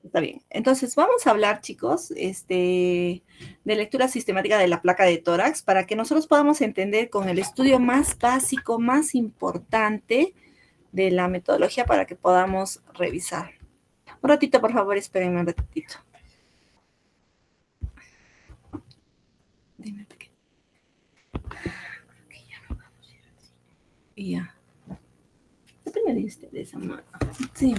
Está bien. Entonces, vamos a hablar, chicos, de lectura sistemática de la placa de tórax para que nosotros podamos entender con el estudio más básico, más importante de la metodología para que podamos revisar. Un ratito, por favor, espérenme un ratito. Dime, pequeño. Y ya. Depende de ustedes, amor. Sí.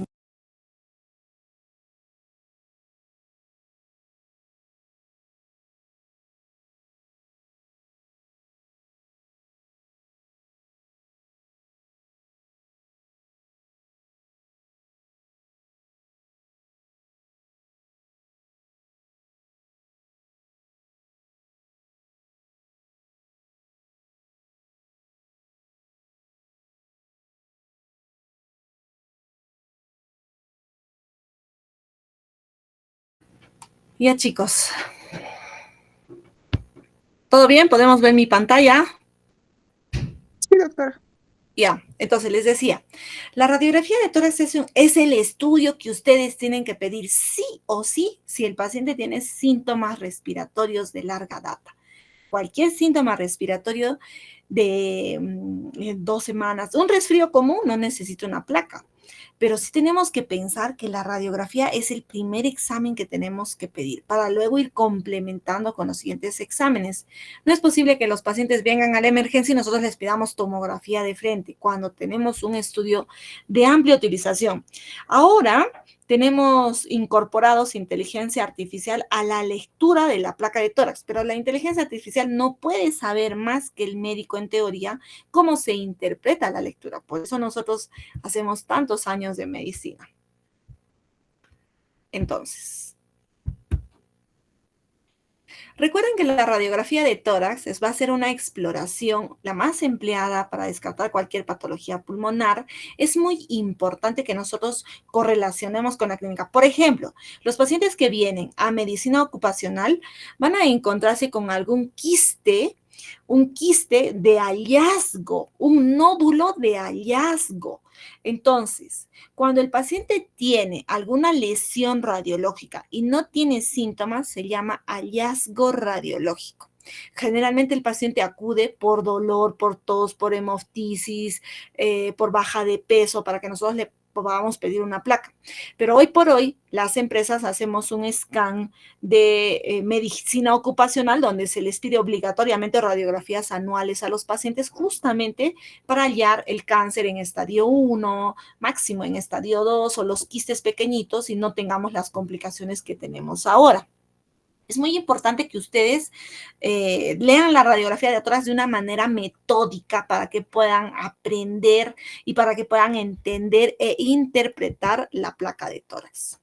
Ya, chicos. ¿Todo bien? ¿Podemos ver mi pantalla? Sí, doctora. Ya, entonces les decía, la radiografía de tórax es el estudio que ustedes tienen que pedir sí o sí si el paciente tiene síntomas respiratorios de larga data. Cualquier síntoma respiratorio de 2 semanas, un resfrío común no necesita una placa, pero sí tenemos que pensar que la radiografía es el primer examen que tenemos que pedir para luego ir complementando con los siguientes exámenes. No es posible que los pacientes vengan a la emergencia y nosotros les pidamos tomografía de frente cuando tenemos un estudio de amplia utilización. Ahora tenemos incorporados inteligencia artificial a la lectura de la placa de tórax, pero la inteligencia artificial no puede saber más que el médico en teoría cómo se interpreta la lectura. Por eso nosotros hacemos tantos años de medicina. Entonces, recuerden que la radiografía de tórax va a ser una exploración, la más empleada para descartar cualquier patología pulmonar. Es muy importante que nosotros correlacionemos con la clínica. Por ejemplo, los pacientes que vienen a medicina ocupacional van a encontrarse con algún quiste, un quiste de hallazgo, un nódulo de hallazgo. Entonces, cuando el paciente tiene alguna lesión radiológica y no tiene síntomas, se llama hallazgo radiológico. Generalmente el paciente acude por dolor, por tos, por hemoptisis, por baja de peso, para que nosotros le podamos pedir una placa. Pero hoy por hoy las empresas hacemos un scan de medicina ocupacional donde se les pide obligatoriamente radiografías anuales a los pacientes justamente para hallar el cáncer en estadio 1, máximo en estadio 2 o los quistes pequeñitos y no tengamos las complicaciones que tenemos ahora. Es muy importante que ustedes lean la radiografía de tórax de una manera metódica para que puedan aprender y para que puedan entender e interpretar la placa de tórax,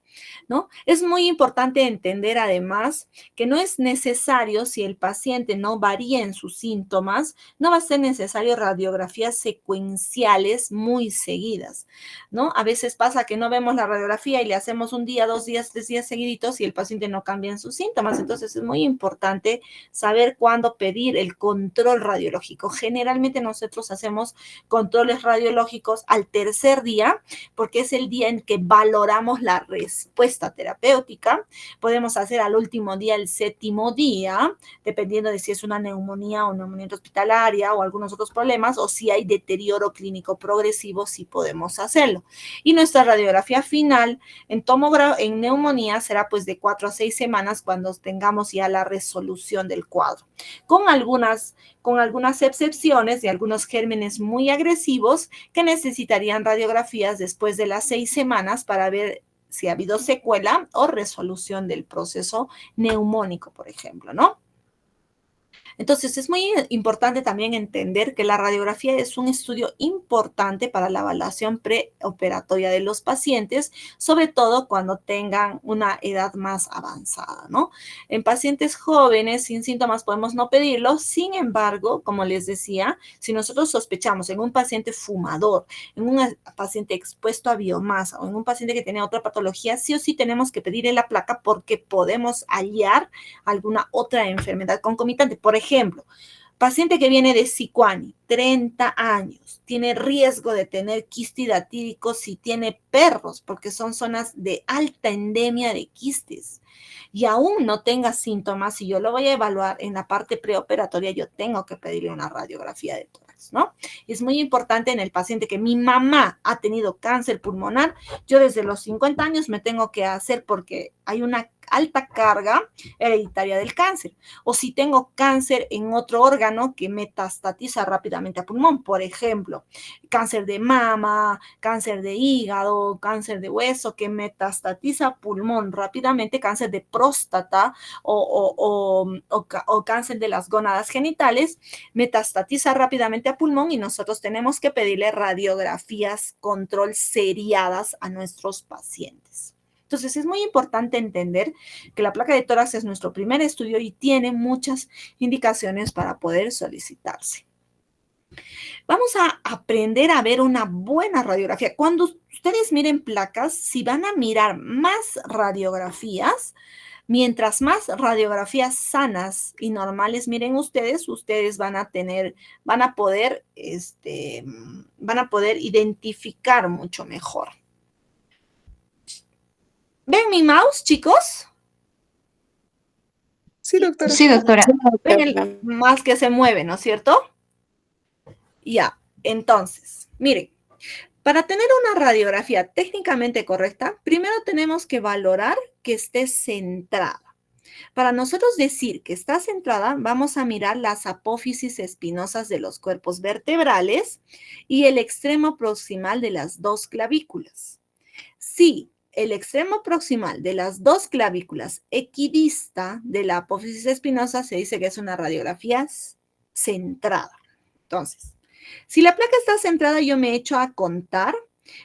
¿no? Es muy importante entender además que no es necesario, si el paciente no varía en sus síntomas, no va a ser necesario radiografías secuenciales muy seguidas, ¿no? A veces pasa que no vemos la radiografía y le hacemos un día, 2 días, 3 días seguiditos y el paciente no cambia en sus síntomas. Entonces es muy importante saber cuándo pedir el control radiológico. Generalmente nosotros hacemos controles radiológicos al tercer día porque es el día en que valoramos la respuesta terapéutica. Podemos hacer al último día, el séptimo día, dependiendo de si es una neumonía o neumonía hospitalaria o algunos otros problemas, o si hay deterioro clínico progresivo, sí podemos hacerlo. Y nuestra radiografía final en neumonía será pues de 4 a 6 semanas cuando tengamos ya la resolución del cuadro. Con algunas excepciones de algunos gérmenes muy agresivos que necesitarían radiografías después de las 6 semanas para ver si ha habido secuela o resolución del proceso neumónico, por ejemplo, ¿no? Entonces, es muy importante también entender que la radiografía es un estudio importante para la evaluación preoperatoria de los pacientes, sobre todo cuando tengan una edad más avanzada, ¿no? En pacientes jóvenes sin síntomas podemos no pedirlo, sin embargo, como les decía, si nosotros sospechamos en un paciente fumador, en un paciente expuesto a biomasa o en un paciente que tiene otra patología, sí o sí tenemos que pedirle la placa porque podemos hallar alguna otra enfermedad concomitante. Por ejemplo, Paciente que viene de Sicuani, 30 años, tiene riesgo de tener quiste hidatídico si tiene perros, porque son zonas de alta endemia de quistes. Y aún no tenga síntomas, y yo lo voy a evaluar en la parte preoperatoria, yo tengo que pedirle una radiografía de tórax, ¿no? Es muy importante en el paciente que mi mamá ha tenido cáncer pulmonar, yo desde los 50 años me tengo que hacer porque hay una alta carga hereditaria del cáncer. O si tengo cáncer en otro órgano que metastatiza rápidamente a pulmón, por ejemplo, cáncer de mama, cáncer de hígado, cáncer de hueso que metastatiza a pulmón rápidamente, cáncer de próstata o cáncer de las gónadas genitales, metastatiza rápidamente a pulmón y nosotros tenemos que pedirle radiografías control seriadas a nuestros pacientes. Entonces, es muy importante entender que la placa de tórax es nuestro primer estudio y tiene muchas indicaciones para poder solicitarse. Vamos a aprender a ver una buena radiografía. Cuando ustedes miren placas, si van a mirar más radiografías, mientras más radiografías sanas y normales miren ustedes van a poder identificar mucho mejor. ¿Ven mi mouse, chicos? Sí, doctora. Sí, doctora. ¿Ven el más que se mueve, ¿no es cierto? Ya, entonces, miren, para tener una radiografía técnicamente correcta, primero tenemos que valorar que esté centrada. Para nosotros decir que está centrada, vamos a mirar las apófisis espinosas de los cuerpos vertebrales y el extremo proximal de las dos clavículas. Si el extremo proximal de las dos clavículas equidista de la apófisis espinosa, se dice que es una radiografía centrada. Entonces, si la placa está centrada, yo me echo a contar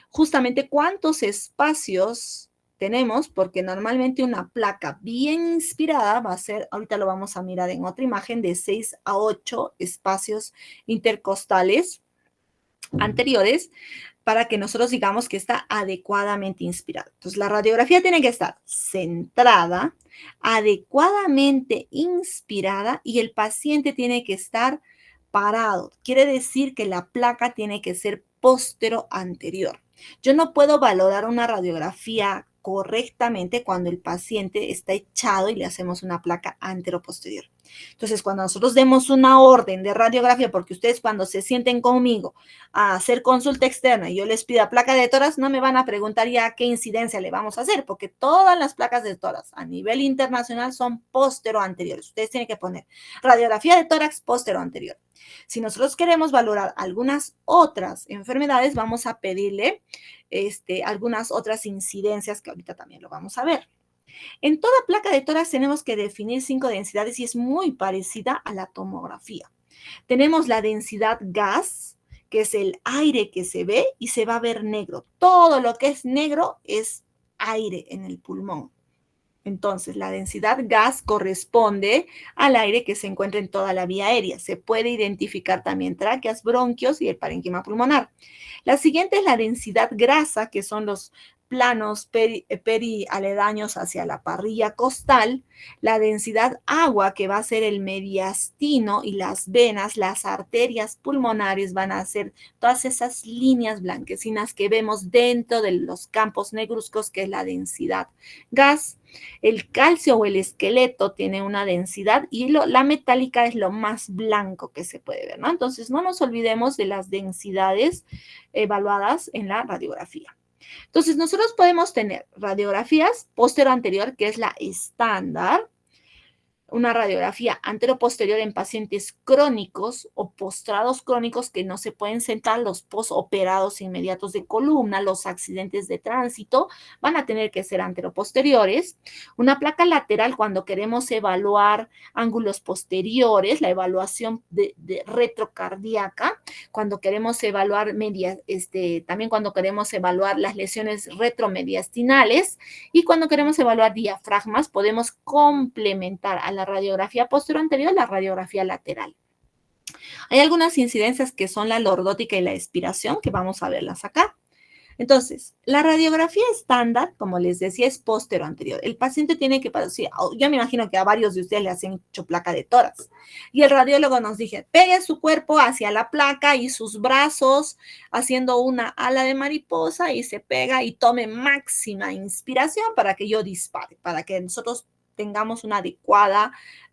justamente cuántos espacios tenemos, porque normalmente una placa bien inspirada va a ser, ahorita lo vamos a mirar en otra imagen, de 6 a 8 espacios intercostales anteriores para que nosotros digamos que está adecuadamente inspirado. Entonces, la radiografía tiene que estar centrada, adecuadamente inspirada y el paciente tiene que estar parado. Quiere decir que la placa tiene que ser póstero-anterior. Yo no puedo valorar una radiografía correctamente cuando el paciente está echado y le hacemos una placa antero-posterior. Entonces, cuando nosotros demos una orden de radiografía, porque ustedes cuando se sienten conmigo a hacer consulta externa y yo les pida placa de tórax, no me van a preguntar ya qué incidencia le vamos a hacer, porque todas las placas de tórax a nivel internacional son póstero-anteriores. Ustedes tienen que poner radiografía de tórax póstero-anterior. Si nosotros queremos valorar algunas otras enfermedades, vamos a pedirle algunas otras incidencias que ahorita también lo vamos a ver. En toda placa de tórax tenemos que definir 5 densidades y es muy parecida a la tomografía. Tenemos la densidad gas, que es el aire que se ve y se va a ver negro. Todo lo que es negro es aire en el pulmón. Entonces, la densidad gas corresponde al aire que se encuentra en toda la vía aérea. Se puede identificar también tráqueas, bronquios y el parénquima pulmonar. La siguiente es la densidad grasa, que son los planos perialedaños hacia la parrilla costal, la densidad agua, que va a ser el mediastino y las venas, las arterias pulmonares van a ser todas esas líneas blanquecinas que vemos dentro de los campos negruzcos, que es la densidad gas. El calcio o el esqueleto tiene una densidad y la metálica es lo más blanco que se puede ver, ¿no? Entonces, no nos olvidemos de las densidades evaluadas en la radiografía. Entonces, nosotros podemos tener radiografías posterior-anterior, que es la estándar, una radiografía antero-posterior en pacientes crónicos o postrados crónicos que no se pueden sentar, los posoperados inmediatos de columna, los accidentes de tránsito, van a tener que ser antero-posteriores. Una placa lateral cuando queremos evaluar ángulos posteriores, la evaluación de retrocardíaca, cuando queremos evaluar también cuando queremos evaluar las lesiones retromediastinales y cuando queremos evaluar diafragmas, podemos complementar a la radiografía posterior-anterior la radiografía lateral. Hay algunas incidencias que son la lordótica y la expiración, que vamos a verlas acá. Entonces, la radiografía estándar, como les decía, es póstero-anterior. El paciente tiene que, sí, yo me imagino que a varios de ustedes le hacen hecho placa de tórax. Y el radiólogo nos dije, pegue su cuerpo hacia la placa y sus brazos haciendo una ala de mariposa y se pega y tome máxima inspiración para que yo dispare, para que nosotros tengamos una adecuada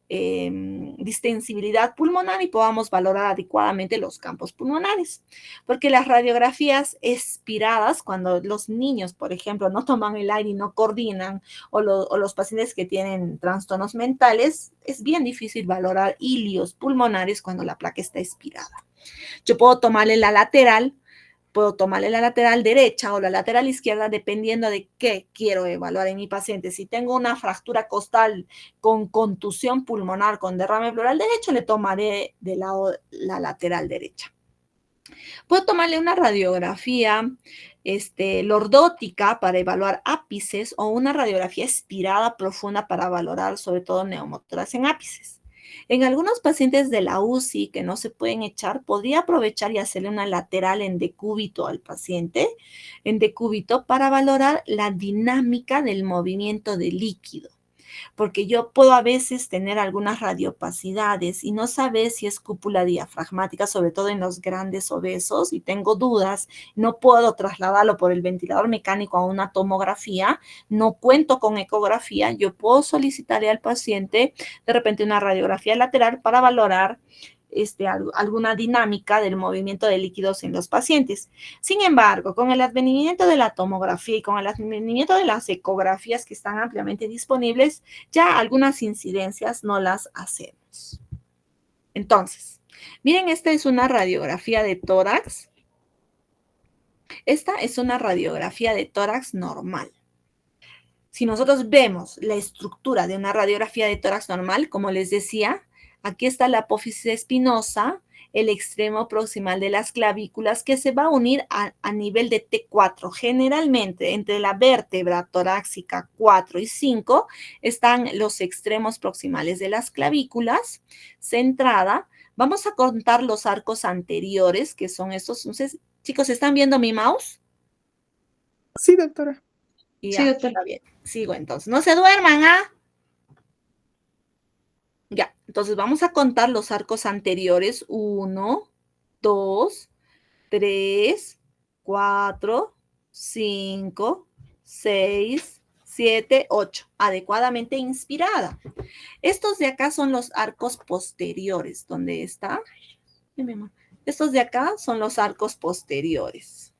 distensibilidad pulmonar y podamos valorar adecuadamente los campos pulmonares. Porque las radiografías expiradas, cuando los niños, por ejemplo, no toman el aire y no coordinan, o los pacientes que tienen trastornos mentales, es bien difícil valorar hilios pulmonares cuando la placa está expirada. Yo puedo tomarle la lateral, puedo tomarle la lateral derecha o la lateral izquierda dependiendo de qué quiero evaluar en mi paciente. Si tengo una fractura costal con contusión pulmonar, con derrame pleural derecho, le tomaré de lado la lateral derecha. Puedo tomarle una radiografía lordótica para evaluar ápices o una radiografía expirada profunda para valorar sobre todo neumotórax en ápices. En algunos pacientes de la UCI que no se pueden echar, podría aprovechar y hacerle una lateral en decúbito al paciente, en decúbito, para valorar la dinámica del movimiento de líquido. Porque yo puedo a veces tener algunas radiopacidades y no saber si es cúpula diafragmática, sobre todo en los grandes obesos, y tengo dudas, no puedo trasladarlo por el ventilador mecánico a una tomografía, no cuento con ecografía, yo puedo solicitarle al paciente de repente una radiografía lateral para valorar alguna dinámica del movimiento de líquidos en los pacientes. Sin embargo, con el advenimiento de la tomografía y con el advenimiento de las ecografías que están ampliamente disponibles, ya algunas incidencias no las hacemos. Entonces, miren, esta es una radiografía de tórax. Esta es una radiografía de tórax normal. Si nosotros vemos la estructura de una radiografía de tórax normal, como les decía, aquí está la apófisis espinosa, el extremo proximal de las clavículas que se va a unir a nivel de T4. Generalmente entre la vértebra torácica 4 y 5 están los extremos proximales de las clavículas, centrada. Vamos a contar los arcos anteriores, que son estos. Entonces, chicos, ¿están viendo mi mouse? Sí, doctora. Ya, sí, doctora. Está bien. Sigo entonces. No se duerman, ¿ah? Ya, entonces vamos a contar los arcos anteriores. 1, 2, 3, 4, 5, 6, 7, 8. Adecuadamente inspirada. Estos de acá son los arcos posteriores. ¿Dónde está? Estos de acá son los arcos posteriores,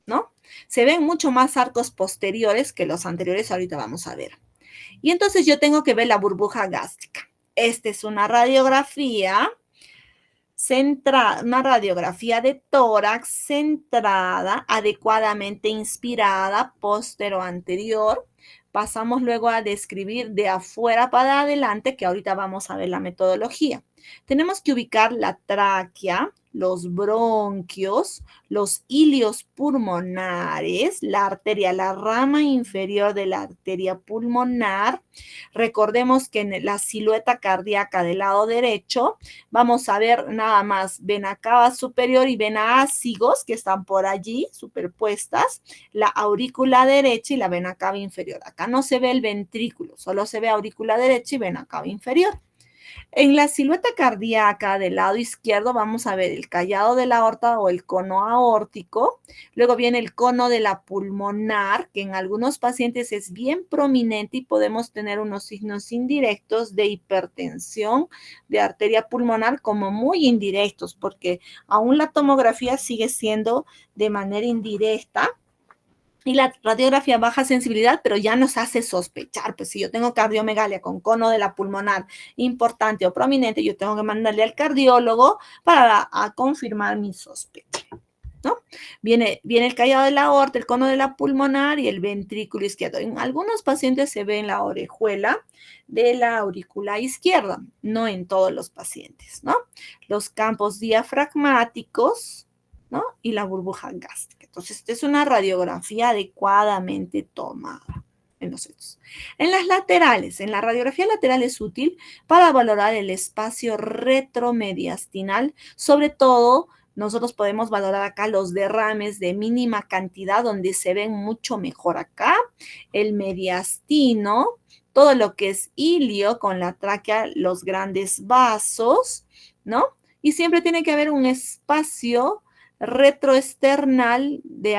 ¿no? Se ven mucho más arcos posteriores que los anteriores. Ahorita vamos a ver. Y entonces yo tengo que ver la burbuja gástrica. Esta es una radiografía centrada, una radiografía de tórax centrada, adecuadamente inspirada, póstero anterior. Pasamos luego a describir de afuera para adelante, que ahorita vamos a ver la metodología. Tenemos que ubicar la tráquea, los bronquios, los hilios pulmonares, la arteria, la rama inferior de la arteria pulmonar. Recordemos que en la silueta cardíaca del lado derecho vamos a ver nada más vena cava superior y vena ácigos que están por allí superpuestas, la aurícula derecha y la vena cava inferior. Acá no se ve el ventrículo, solo se ve aurícula derecha y vena cava inferior. En la silueta cardíaca del lado izquierdo vamos a ver el callado de la aorta o el cono aórtico. Luego viene el cono de la pulmonar, que en algunos pacientes es bien prominente y podemos tener unos signos indirectos de hipertensión de arteria pulmonar como muy indirectos, porque aún la tomografía sigue siendo de manera indirecta. Y la radiografía baja sensibilidad, pero ya nos hace sospechar, pues si yo tengo cardiomegalia con cono de la pulmonar importante o prominente, yo tengo que mandarle al cardiólogo para confirmar mi sospecha, ¿no? Viene el callado de la aorta, el cono de la pulmonar y el ventrículo izquierdo. En algunos pacientes se ve en la orejuela de la aurícula izquierda, no en todos los pacientes, ¿no? Los campos diafragmáticos, ¿no? Y la burbuja gástrica. Entonces, esta es una radiografía adecuadamente tomada en los hechos. En las laterales, en la radiografía lateral es útil para valorar el espacio retromediastinal, sobre todo nosotros podemos valorar acá los derrames de mínima cantidad donde se ven mucho mejor acá, el mediastino, todo lo que es ilio con la tráquea, los grandes vasos, ¿no? Y siempre tiene que haber un espacio retroesternal de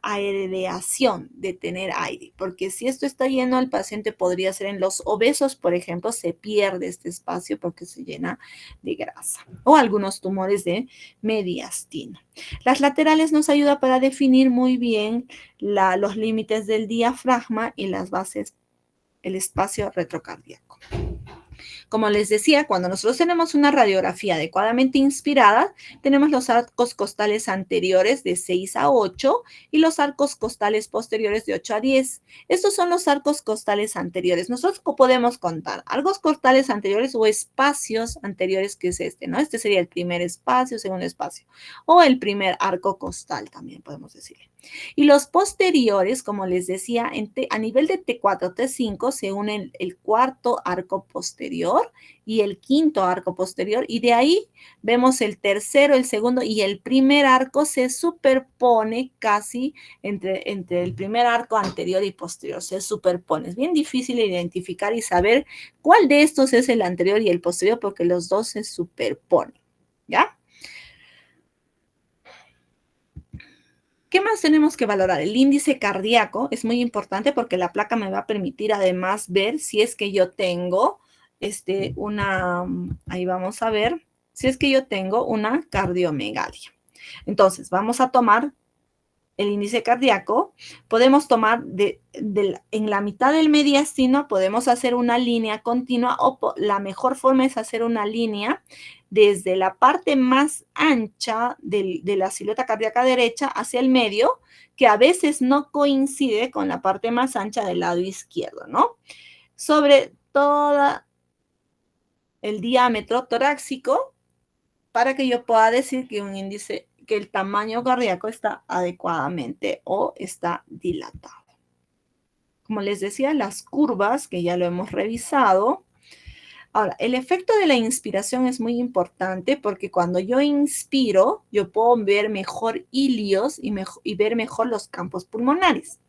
aireación, de tener aire, porque si esto está lleno, el paciente podría ser en los obesos, por ejemplo, se pierde este espacio porque se llena de grasa, o algunos tumores de mediastino. Las laterales nos ayudan para definir muy bien los límites del diafragma y las bases, el espacio retrocardíaco. Como les decía, cuando nosotros tenemos una radiografía adecuadamente inspirada, tenemos los arcos costales anteriores de 6 a 8 y los arcos costales posteriores de 8 a 10. Estos son los arcos costales anteriores. Nosotros podemos contar arcos costales anteriores o espacios anteriores, que es este, ¿no? Este sería el primer espacio, segundo espacio, o el primer arco costal también podemos decirle. Y los posteriores, como les decía, a nivel de T4, T5 se unen el cuarto arco posterior y el quinto arco posterior, y de ahí vemos el tercero, el segundo y el primer arco se superpone casi entre el primer arco anterior y posterior, se superpone. Es bien difícil identificar y saber cuál de estos es el anterior y el posterior porque los dos se superponen, ¿ya? ¿Qué más tenemos que valorar? El índice cardíaco es muy importante porque la placa me va a permitir además ver si es que yo tengo ahí vamos a ver, si es que yo tengo una cardiomegalia. Entonces, vamos a tomar el índice cardíaco, podemos tomar en la mitad del mediastino, podemos hacer una línea continua o la mejor forma es hacer una línea desde la parte más ancha de la silueta cardíaca derecha hacia el medio, que a veces no coincide con la parte más ancha del lado izquierdo, ¿no? Sobre todo el diámetro torácico para que yo pueda decir que un índice, que el tamaño cardíaco está adecuadamente o está dilatado. Como les decía, las curvas, que ya lo hemos revisado. Ahora, el efecto de la inspiración es muy importante porque cuando yo inspiro, yo puedo ver mejor ilios y ver mejor los campos pulmonares.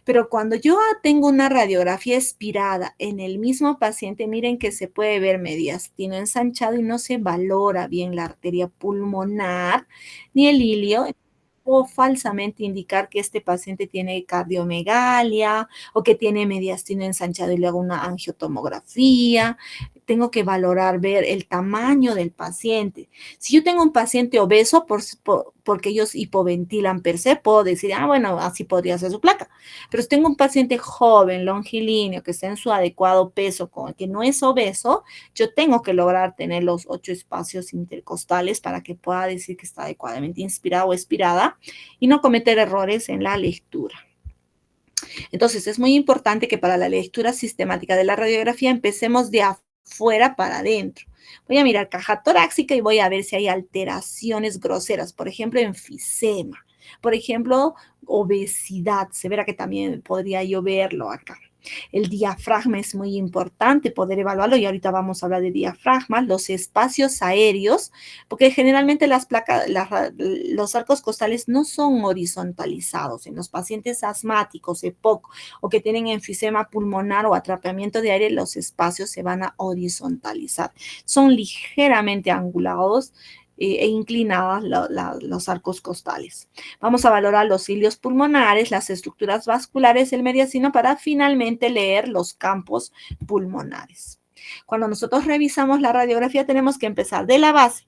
Pero cuando yo tengo una radiografía expirada en el mismo paciente, miren que se puede ver mediastino ensanchado y no se valora bien la arteria pulmonar ni el ilio, o falsamente indicar que este paciente tiene cardiomegalia o que tiene mediastino ensanchado y le hago una angiotomografía. Tengo que valorar, ver el tamaño del paciente. Si yo tengo un paciente obeso, porque ellos hipoventilan per se, puedo decir, bueno, así podría ser su placa. Pero si tengo un paciente joven, longilíneo, que está en su adecuado peso, que no es obeso, yo tengo que lograr tener los 8 espacios intercostales para que pueda decir que está adecuadamente inspirado o expirada y no cometer errores en la lectura. Entonces, es muy importante que para la lectura sistemática de la radiografía empecemos de afuera para adentro. Voy a mirar caja torácica y voy a ver si hay alteraciones groseras, por ejemplo, enfisema, por ejemplo, obesidad. Se verá que también podría yo verlo acá. El diafragma es muy importante poder evaluarlo y ahorita vamos a hablar de diafragma, los espacios aéreos, porque generalmente los arcos costales no son horizontalizados. En los pacientes asmáticos, EPOC o que tienen enfisema pulmonar o atrapamiento de aire, los espacios se van a horizontalizar. Son ligeramente angulados e inclinadas los arcos costales. Vamos a valorar los cilios pulmonares, las estructuras vasculares, el mediastino para finalmente leer los campos pulmonares. Cuando nosotros revisamos la radiografía tenemos que empezar de la base.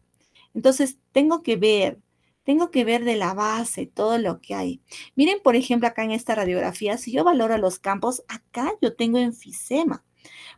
Entonces tengo que ver de la base todo lo que hay. Miren, por ejemplo, acá en esta radiografía, si yo valoro los campos, acá yo tengo enfisema,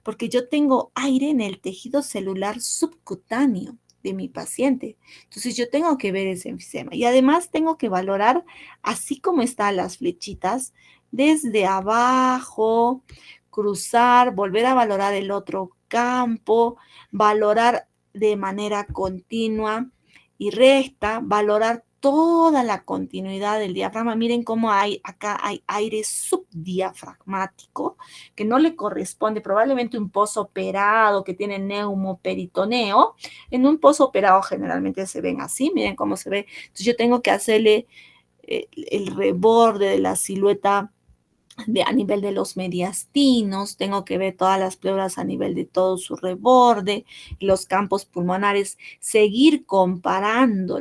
porque yo tengo aire en el tejido celular subcutáneo de mi paciente. Entonces yo tengo que ver ese enfisema y además tengo que valorar, así como están las flechitas, desde abajo, cruzar, volver a valorar el otro campo, valorar de manera continua y recta, valorar toda la continuidad del diafragma. Miren cómo acá hay aire subdiafragmático que no le corresponde, probablemente un posoperado que tiene neumoperitoneo. En un posoperado generalmente se ven así, miren cómo se ve. Entonces yo tengo que hacerle el reborde de la silueta a nivel de los mediastinos, tengo que ver todas las pleuras a nivel de todo su reborde, los campos pulmonares, seguir comparando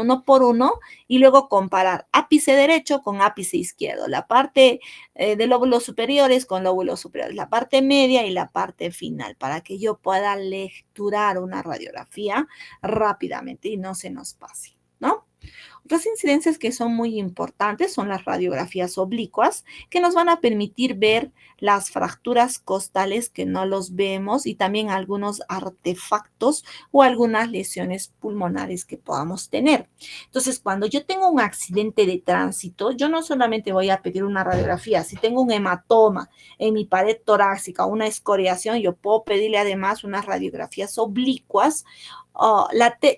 uno por uno y luego comparar ápice derecho con ápice izquierdo, la parte de lóbulos superiores con lóbulos superiores, la parte media y la parte final, para que yo pueda lecturar una radiografía rápidamente y no se nos pase, ¿no? Otras incidencias que son muy importantes son las radiografías oblicuas, que nos van a permitir ver las fracturas costales que no los vemos y también algunos artefactos o algunas lesiones pulmonares que podamos tener. Entonces, cuando yo tengo un accidente de tránsito, yo no solamente voy a pedir una radiografía, si tengo un hematoma en mi pared torácica, una escoriación, yo puedo pedirle además unas radiografías oblicuas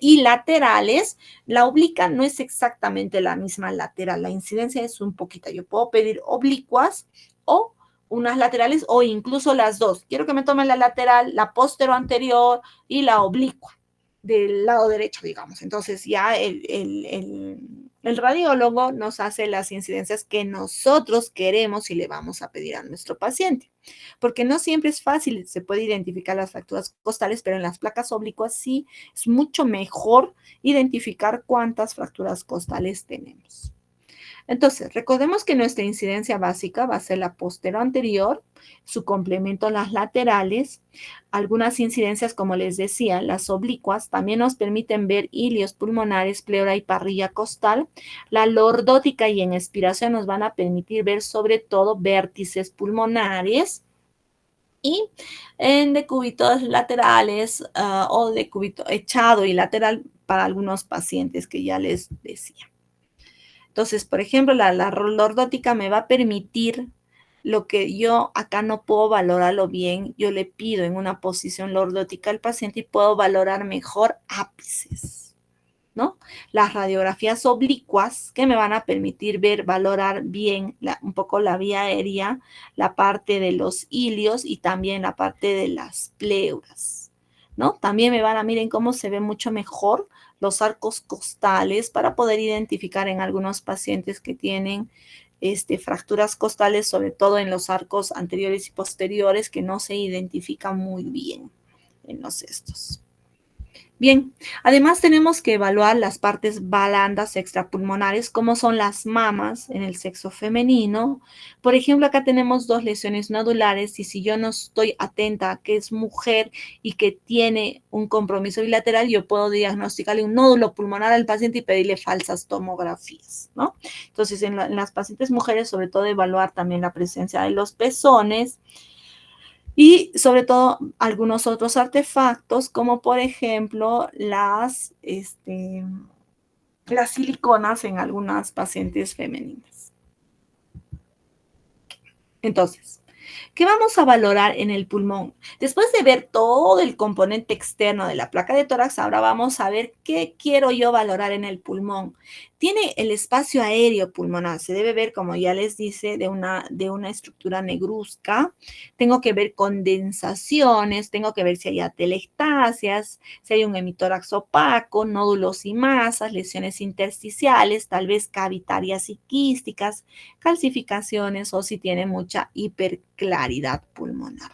y laterales. La oblicuo no es exactamente la misma lateral, la incidencia es un poquito. Yo puedo pedir oblicuas o unas laterales o incluso las dos. Quiero que me tomen la lateral, la postero anterior y la oblicua del lado derecho, digamos. Entonces ya el radiólogo nos hace las incidencias que nosotros queremos y le vamos a pedir a nuestro paciente. Porque no siempre es fácil, se puede identificar las fracturas costales, pero en las placas oblicuas sí es mucho mejor identificar cuántas fracturas costales tenemos. Entonces, recordemos que nuestra incidencia básica va a ser la postero anterior, su complemento las laterales, algunas incidencias, como les decía, las oblicuas, también nos permiten ver ilios pulmonares, pleura y parrilla costal. La lordótica y en expiración nos van a permitir ver sobre todo vértices pulmonares, y en decúbitos laterales o decúbito echado y lateral para algunos pacientes que ya les decía. Entonces, por ejemplo, la lordótica me va a permitir lo que yo acá no puedo valorarlo bien, yo le pido en una posición lordótica al paciente y puedo valorar mejor ápices, ¿no? Las radiografías oblicuas que me van a permitir valorar bien un poco la vía aérea, la parte de los ilios y también la parte de las pleuras, ¿no? También miren cómo se ve mucho mejor los arcos costales para poder identificar en algunos pacientes que tienen fracturas costales, sobre todo en los arcos anteriores y posteriores, que no se identifican muy bien en los estos. Bien, además tenemos que evaluar las partes blandas extrapulmonares, como son las mamas en el sexo femenino. Por ejemplo, acá tenemos dos lesiones nodulares y si yo no estoy atenta a que es mujer y que tiene un compromiso bilateral, yo puedo diagnosticarle un nódulo pulmonar al paciente y pedirle falsas tomografías, ¿no? Entonces, en las pacientes mujeres, sobre todo, evaluar también la presencia de los pezones, y sobre todo algunos otros artefactos, como por ejemplo las siliconas en algunas pacientes femeninas. Entonces, ¿qué vamos a valorar en el pulmón? Después de ver todo el componente externo de la placa de tórax, ahora vamos a ver qué quiero yo valorar en el pulmón. Tiene el espacio aéreo pulmonar, se debe ver, como ya les dice, de una estructura negruzca. Tengo que ver condensaciones, tengo que ver si hay atelectasias, si hay un hemitórax opaco, nódulos y masas, lesiones intersticiales, tal vez cavitarias y quísticas, calcificaciones o si tiene mucha hiperclaridad pulmonar.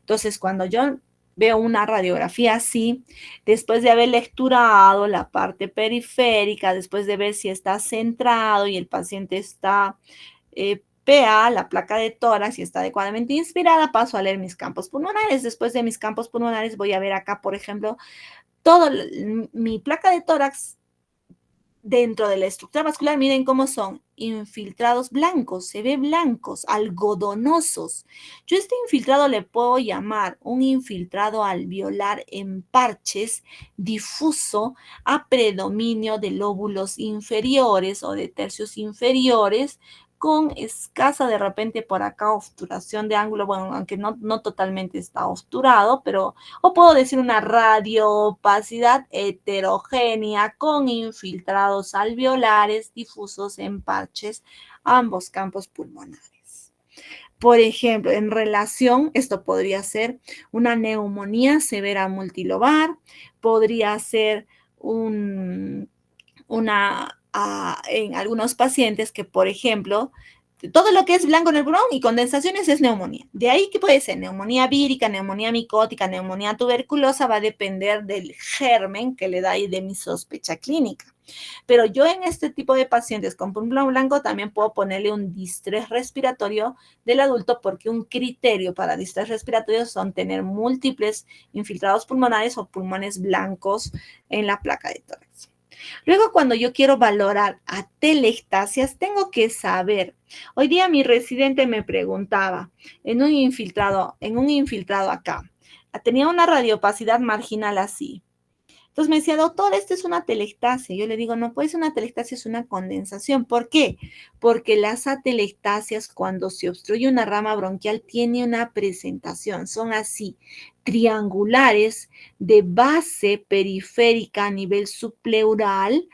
Entonces, cuando yo veo una radiografía así, después de haber lecturado la parte periférica, después de ver si está centrado y el paciente está PA, la placa de tórax, y está adecuadamente inspirada, paso a leer mis campos pulmonares. Después de mis campos pulmonares voy a ver acá, por ejemplo, mi placa de tórax dentro de la estructura vascular. Miren cómo son infiltrados blancos, se ve blancos, algodonosos. Yo este infiltrado le puedo llamar un infiltrado alveolar en parches difuso a predominio de lóbulos inferiores o de tercios inferiores, con escasa de repente por acá obturación de ángulo, bueno, aunque no totalmente está obturado, pero, o puedo decir una radioopacidad heterogénea con infiltrados alveolares difusos en parches, ambos campos pulmonares. Por ejemplo, en relación, esto podría ser una neumonía severa multilobar, podría ser en algunos pacientes que, por ejemplo, todo lo que es blanco en el pulmón y condensaciones es neumonía. De ahí que puede ser neumonía vírica, neumonía micótica, neumonía tuberculosa, va a depender del germen que le da ahí de mi sospecha clínica. Pero yo en este tipo de pacientes con pulmón blanco también puedo ponerle un distrés respiratorio del adulto, porque un criterio para distrés respiratorio son tener múltiples infiltrados pulmonares o pulmones blancos en la placa de tórax. Luego, cuando yo quiero valorar atelectasias, tengo que saber. Hoy día mi residente me preguntaba en un infiltrado acá, tenía una radiopacidad marginal así. Entonces me decía, doctor, esta es una atelectasia. Yo le digo, no puede ser una atelectasia, es una condensación. ¿Por qué? Porque las atelectasias, cuando se obstruye una rama bronquial, tiene una presentación. Son así, triangulares de base periférica a nivel subpleural.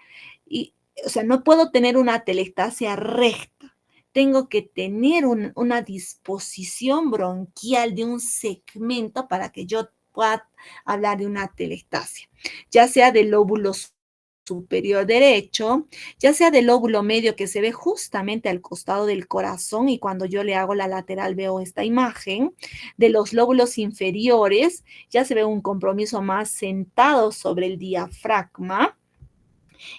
Y, o sea, no puedo tener una atelectasia recta. Tengo que tener una disposición bronquial de un segmento para que yo pueda hablar de una atelectasia, ya sea del lóbulo superior derecho, ya sea del lóbulo medio que se ve justamente al costado del corazón, y cuando yo le hago la lateral veo esta imagen, de los lóbulos inferiores, ya se ve un compromiso más sentado sobre el diafragma,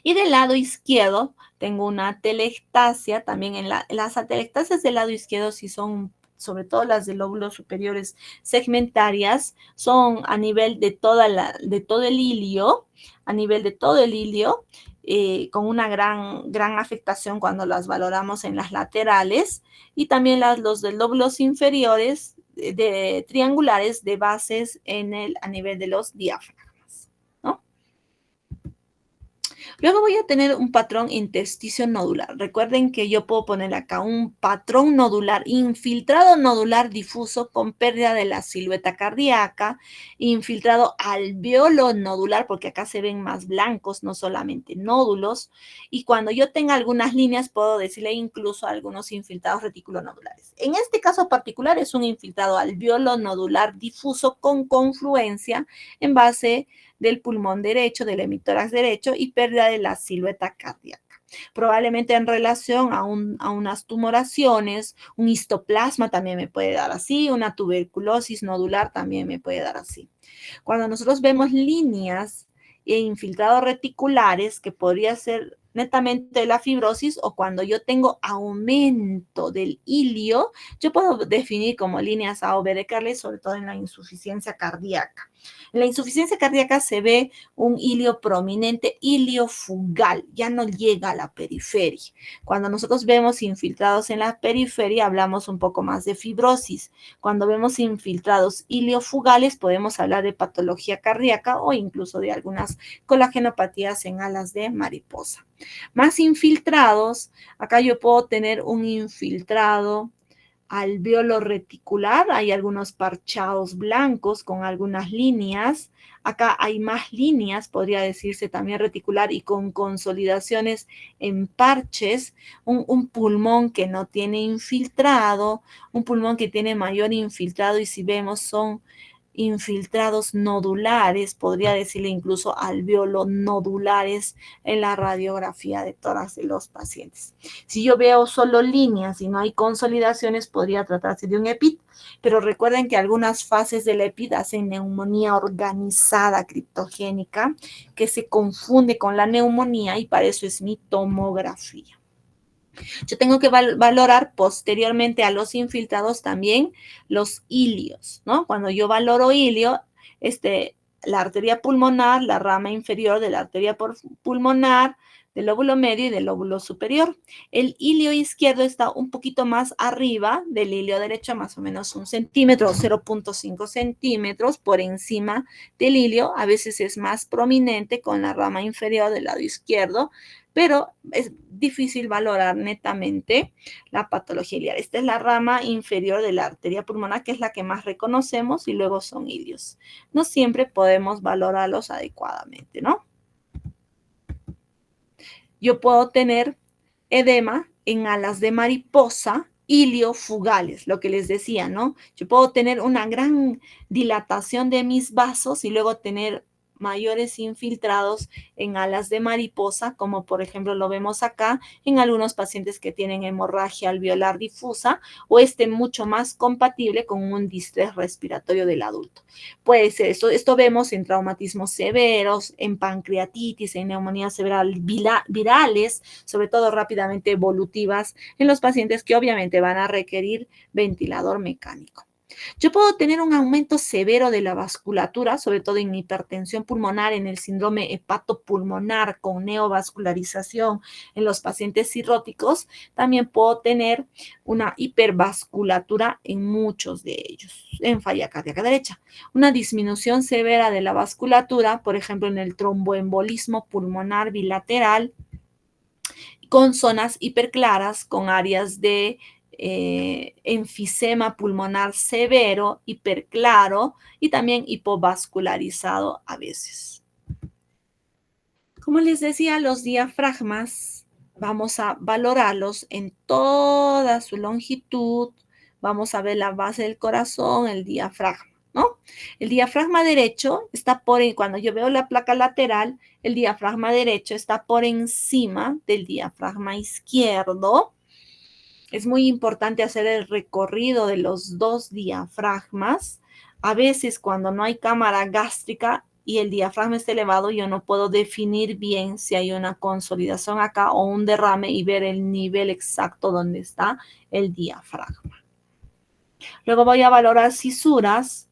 y del lado izquierdo tengo una atelectasia, también las atelectasias del lado izquierdo sí son, sobre todo las de lóbulos superiores segmentarias, son a nivel de todo el ilio, a nivel de todo el ilio, con una gran afectación cuando las valoramos en las laterales, y también los de lóbulos inferiores triangulares de bases a nivel de los diafragmas, ¿no? Luego voy a tener un patrón intersticio nodular. Recuerden que yo puedo poner acá un patrón nodular, infiltrado nodular difuso con pérdida de la silueta cardíaca, infiltrado alveolo nodular, porque acá se ven más blancos, no solamente nódulos. Y cuando yo tenga algunas líneas, puedo decirle incluso algunos infiltrados reticulonodulares. En este caso particular es un infiltrado alveolo nodular difuso con confluencia en base del pulmón derecho, del hemitórax derecho, y pérdida de la silueta cardíaca. Probablemente en relación a unas tumoraciones, un histoplasma también me puede dar así, una tuberculosis nodular también me puede dar así. Cuando nosotros vemos líneas e infiltrados reticulares, que podría ser netamente la fibrosis, o cuando yo tengo aumento del ilio, yo puedo definir como líneas A o B de Carle, sobre todo en la insuficiencia cardíaca. En la insuficiencia cardíaca se ve un ilio prominente, ilio fugal, ya no llega a la periferia. Cuando nosotros vemos infiltrados en la periferia, hablamos un poco más de fibrosis. Cuando vemos infiltrados iliofugales, podemos hablar de patología cardíaca o incluso de algunas colagenopatías en alas de mariposa. Más infiltrados, acá yo puedo tener un infiltrado alveolo reticular, hay algunos parchados blancos con algunas líneas. Acá hay más líneas, podría decirse también reticular, y con consolidaciones en parches, un pulmón que no tiene infiltrado, un pulmón que tiene mayor infiltrado, y si vemos son infiltrados nodulares, podría decirle incluso alveolo nodulares en la radiografía de tórax de los pacientes. Si yo veo solo líneas y no hay consolidaciones, podría tratarse de un EPID, pero recuerden que algunas fases del EPID hacen neumonía organizada criptogénica que se confunde con la neumonía, y para eso es mi tomografía. Yo tengo que valorar posteriormente a los infiltrados también los ilios, ¿no? Cuando yo valoro ilio, la arteria pulmonar, la rama inferior de la arteria pulmonar, del lóbulo medio y del lóbulo superior. El ilio izquierdo está un poquito más arriba del ilio derecho, más o menos 1 centímetro o 0.5 centímetros por encima del ilio. A veces es más prominente con la rama inferior del lado izquierdo, pero es difícil valorar netamente la patología iliar. Esta es la rama inferior de la arteria pulmonar, que es la que más reconocemos, y luego son ilios. No siempre podemos valorarlos adecuadamente, ¿no? Yo puedo tener edema en alas de mariposa iliofugales, lo que les decía, ¿no? Yo puedo tener una gran dilatación de mis vasos y luego tener mayores infiltrados en alas de mariposa, como por ejemplo lo vemos acá en algunos pacientes que tienen hemorragia alveolar difusa, o mucho más compatible con un distrés respiratorio del adulto. Puede ser esto vemos en traumatismos severos, en pancreatitis, en neumonías virales, sobre todo rápidamente evolutivas, en los pacientes que obviamente van a requerir ventilador mecánico. Yo puedo tener un aumento severo de la vasculatura, sobre todo en hipertensión pulmonar, en el síndrome hepatopulmonar con neovascularización en los pacientes cirróticos. También puedo tener una hipervasculatura en muchos de ellos, en falla cardíaca derecha. Una disminución severa de la vasculatura, por ejemplo, en el tromboembolismo pulmonar bilateral, con zonas hiperclaras, con áreas de enfisema pulmonar severo, hiperclaro y también hipovascularizado a veces. Como les decía, los diafragmas vamos a valorarlos en toda su longitud. Vamos a ver la base del corazón, el diafragma, ¿no? El diafragma derecho está cuando yo veo la placa lateral, el diafragma derecho está por encima del diafragma izquierdo. Es muy importante hacer el recorrido de los dos diafragmas. A veces cuando no hay cámara gástrica y el diafragma está elevado, yo no puedo definir bien si hay una consolidación acá o un derrame y ver el nivel exacto donde está el diafragma. Luego voy a valorar cisuras,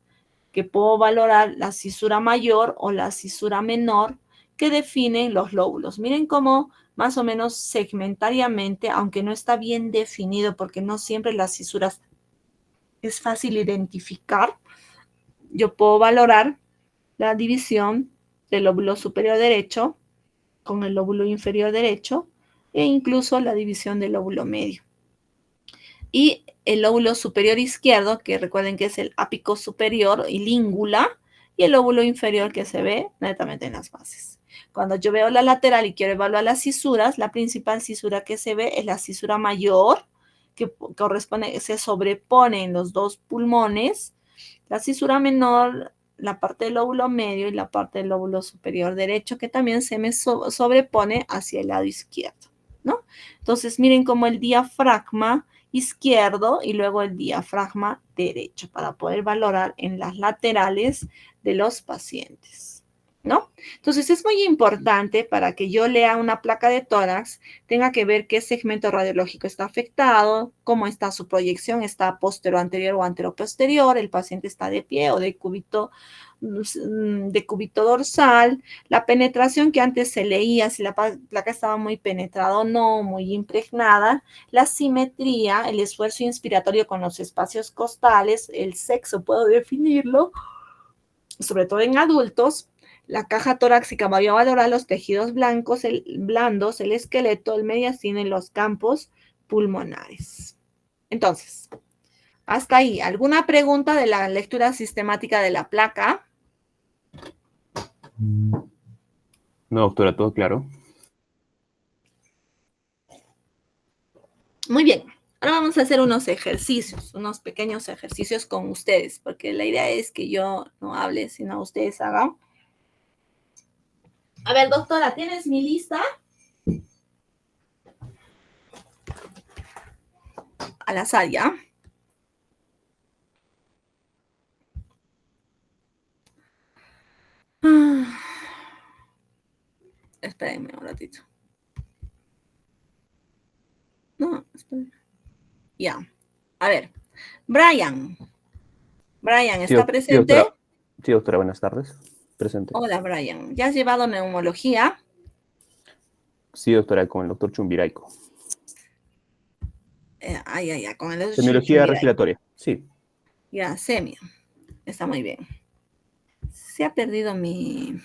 que puedo valorar la cisura mayor o la cisura menor, que definen los lóbulos. Miren cómo más o menos segmentariamente, aunque no está bien definido, porque no siempre las cisuras es fácil identificar, yo puedo valorar la división del lóbulo superior derecho con el lóbulo inferior derecho e incluso la división del lóbulo medio. Y el lóbulo superior izquierdo, que recuerden que es el ápico superior y língula, y el lóbulo inferior que se ve netamente en las bases. Cuando yo veo la lateral y quiero evaluar las cisuras, la principal cisura que se ve es la cisura mayor, que corresponde, se sobrepone en los dos pulmones. La cisura menor, la parte del lóbulo medio y la parte del lóbulo superior derecho, que también se me sobrepone hacia el lado izquierdo, ¿no? Entonces, miren cómo el diafragma izquierdo y luego el diafragma derecho para poder valorar en las laterales de los pacientes, ¿no? Entonces es muy importante para que yo lea una placa de tórax, tenga que ver qué segmento radiológico está afectado, cómo está su proyección, está postero-anterior o antero-posterior, el paciente está de pie o de cúbito dorsal, la penetración que antes se leía, si la placa estaba muy penetrada o no, muy impregnada, la simetría, el esfuerzo inspiratorio con los espacios costales, el sexo, puedo definirlo, sobre todo en adultos. La caja torácica va a valorar los tejidos blandos, el esqueleto, el mediastino y los campos pulmonares. Entonces, hasta ahí. ¿Alguna pregunta de la lectura sistemática de la placa? No, doctora, todo claro. Muy bien. Ahora vamos a hacer unos ejercicios, unos pequeños ejercicios con ustedes, porque la idea es que yo no hable, sino ustedes hagan. A ver, doctora, ¿tienes mi lista? Al azar, ¿ya? Espérenme un ratito. No, espérenme. Ya. A ver. Brian. Brian, ¿está presente? Sí, doctora, buenas tardes. Presente. Hola, Brian. ¿Ya has llevado neumología? Sí, doctora, con el doctor Chumbiraico. Con el Semiología Chumbiray. respiratoria, sí. Ya, semio. Está muy bien. Se ha perdido mi...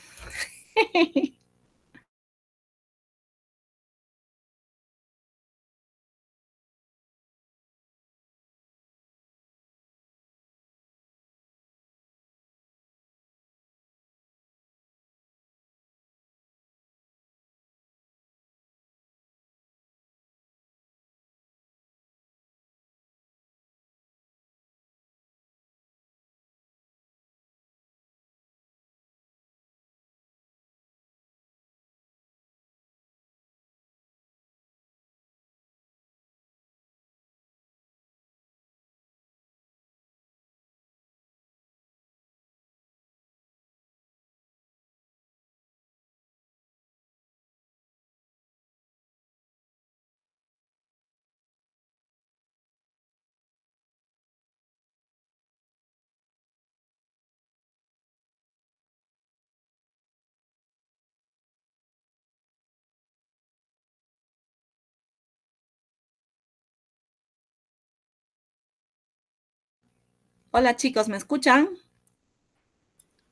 Hola chicos, ¿me escuchan?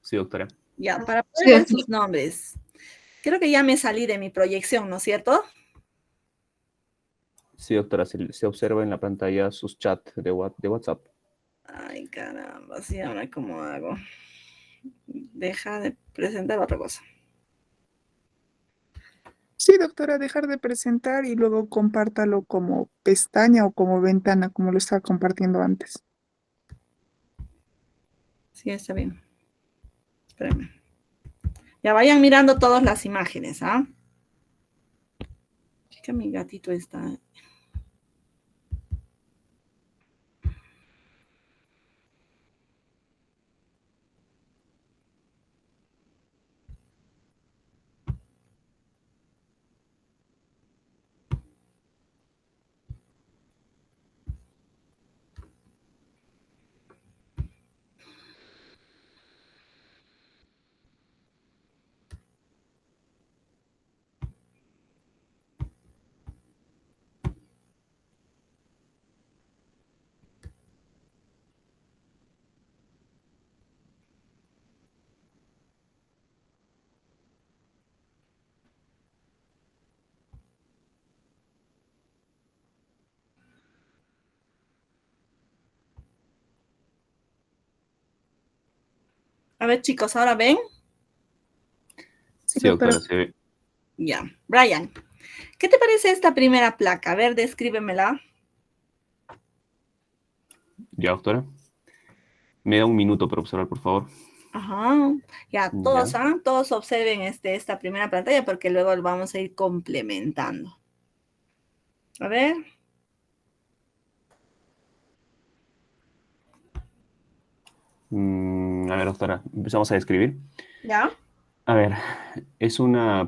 Sí, doctora. Ya, para poder Sí, ver sus nombres. Creo que ya me salí de mi proyección, ¿no es cierto? Sí, doctora, se observa en la pantalla sus chats de WhatsApp. Ay, caramba, sí, ahora cómo hago. Deja de presentar otra cosa. sí, doctora, dejar de presentar y luego compártalo como pestaña o como ventana, como lo estaba compartiendo antes. Sí, está bien. Espérenme. Ya vayan mirando todas las imágenes, ¿ah? Que mi gatito está. A ver, chicos, ¿ahora ven? Sí, Sí, doctora. doctora, se ve. Ya. Brian, ¿qué te parece esta primera placa? A ver, descríbemela. Ya, doctora. Me da un minuto para observar, por favor. Ajá. Ya, Ya. todos, ¿ah? Todos observen esta primera pantalla porque luego lo vamos a ir complementando. A ver. A ver, doctora, empezamos a describir. ¿Ya? A ver,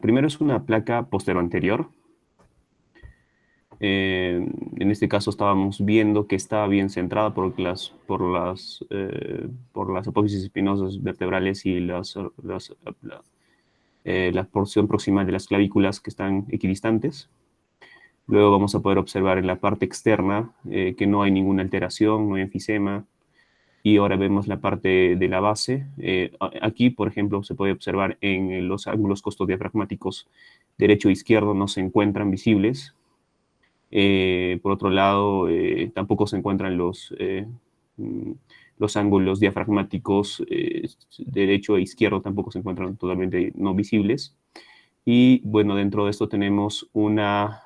primero es una placa posterior-anterior. En este caso estábamos viendo que estaba bien centrada por las apófisis espinosas vertebrales y la porción proximal de las clavículas que están equidistantes. Luego vamos a poder observar en la parte externa que no hay ninguna alteración, no hay enfisema. Y ahora vemos la parte de la base. Aquí, por ejemplo, se puede observar en los ángulos costodiafragmáticos derecho e izquierdo no se encuentran visibles. Por otro lado, tampoco se encuentran los ángulos diafragmáticos derecho e izquierdo, tampoco se encuentran totalmente no visibles. Y bueno, dentro de esto tenemos una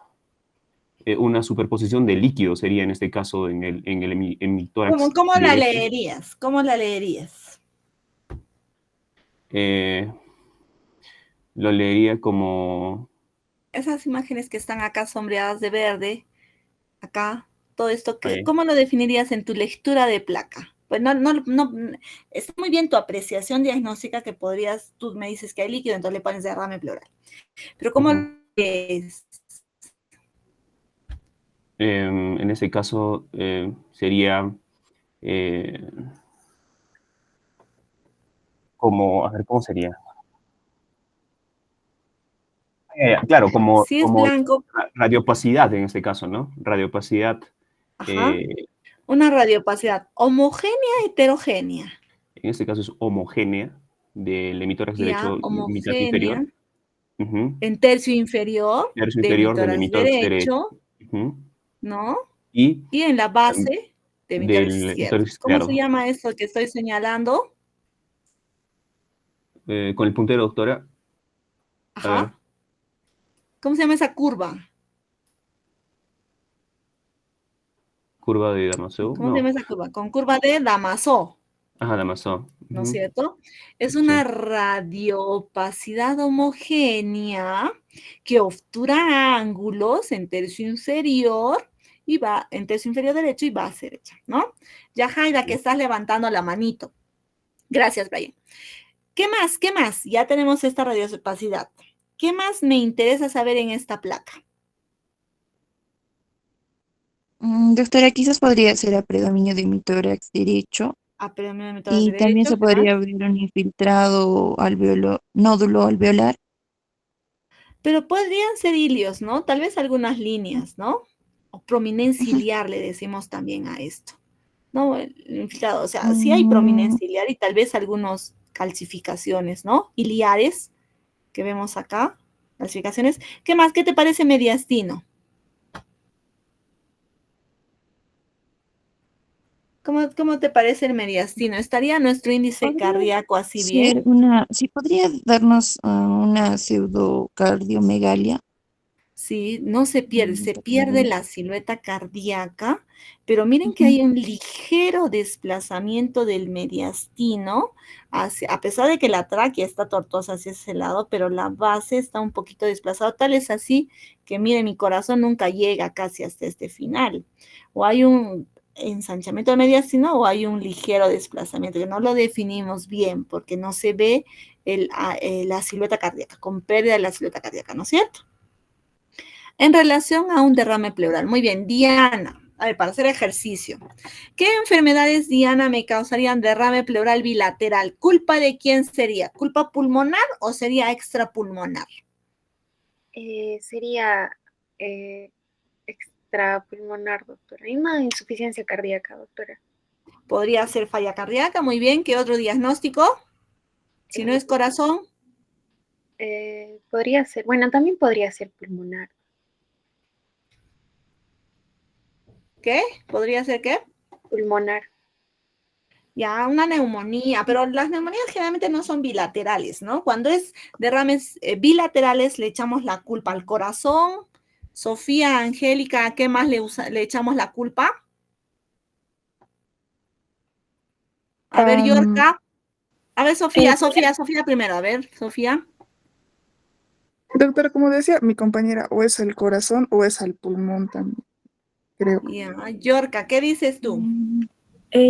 superposición de líquido, sería en este caso en mi tórax ¿Cómo la derecho. leerías? ¿Cómo la leerías? Eh, lo leería como... Esas imágenes que están acá sombreadas de verde, acá, todo esto, ahí. ¿cómo lo definirías en tu lectura de placa? Pues no, está muy bien tu apreciación diagnóstica que tú me dices que hay líquido, entonces le pones derrame pleural. Pero ¿cómo Ujú. es? En ese caso sería eh, como, a ver, ¿cómo sería? Claro, Si es como blanco, radiopacidad en este caso, ¿no? Radiopacidad, ajá, eh, una radiopacidad homogénea, heterogénea. en este caso es homogénea, del emitórax Ya, derecho, mitad homogénea, inferior, ujú, en tercio inferior tercio de mi inferior del tórax hemitórax derecho, derecho, ujú, ¿no? y Y en la tam- base de mi tórax del izquierdo. hemitórax ¿Cómo se izquierdo. llama esto que estoy señalando? Con el puntero, doctora, a ver, Ajá. ¿Cómo se llama esa curva? curva de Damasceno, ¿Cómo se llama no, esa curva? Con curva de Damasó, ajá, Damasceno, ¿no es ujú, cierto? Es sí, una radioopacidad homogénea que obtura ángulos en tercio inferior y va en tercio inferior derecho y base derecha, ¿no? Ya, Jaira, que estás levantando la manito. Gracias, Brian. ¿Qué más? ¿Qué más? Ya tenemos esta radiopacidad. ¿Qué más me interesa saber en esta placa? Doctora, quizás podría ser a predominio de mi tórax derecho Ah, pero me meto al y también derecho, se ¿qué más? podría abrir un infiltrado nódulo alveolar. Pero podrían ser hilios, ¿no? Tal vez algunas líneas, ¿no? O prominencia Ujú. ciliar le decimos también a esto, ¿no? El infiltrado, o sea, sí hay Mm, prominencia ciliar y tal vez algunas calcificaciones, ¿no? Iliares que vemos acá, calcificaciones. ¿Qué más? ¿Qué te parece mediastino? ¿Cómo te parece el mediastino? ¿Estaría nuestro índice podría cardíaco así bien? ser sí podría darnos una pseudocardiomegalia. Sí, no se pierde, se Esta pierde pregunta. la silueta cardíaca, pero miren que Ujú. hay un ligero desplazamiento del mediastino, a pesar de que la tráquea está tortuosa hacia ese lado, pero la base está un poquito desplazada, tal es así que, miren, mi corazón nunca llega casi hasta este final. O hay un ensanchamiento del mediastino o hay un ligero desplazamiento, que no lo definimos bien porque no se ve la silueta cardíaca, con pérdida de la silueta cardíaca, ¿no es cierto? En relación a un derrame pleural. Muy bien, Diana. A ver, para hacer ejercicio. ¿Qué enfermedades, Diana, me causarían derrame pleural bilateral? ¿Culpa de quién sería? ¿Culpa pulmonar o sería extrapulmonar? Sería extrapulmonar, doctora. Hay una insuficiencia cardíaca, doctora. Podría ser falla cardíaca, muy bien. ¿Qué otro diagnóstico? Si no Eh, es corazón, Podría ser, bueno, también podría ser pulmonar. ¿qué? ¿Podría ser qué? Pulmonar. Ya, una neumonía, pero las neumonías generalmente no son bilaterales, ¿no? Cuando es derrames bilaterales le echamos la culpa al corazón. Sofía, Angélica, ¿a qué más le echamos la culpa? A ver, Am, Yorka. A ver, Eh, Sofía primero. A ver, Sofía. Doctora, como decía mi compañera, o es el corazón o es al pulmón también, creo. Ya, Yorka, ¿qué dices tú? Mm,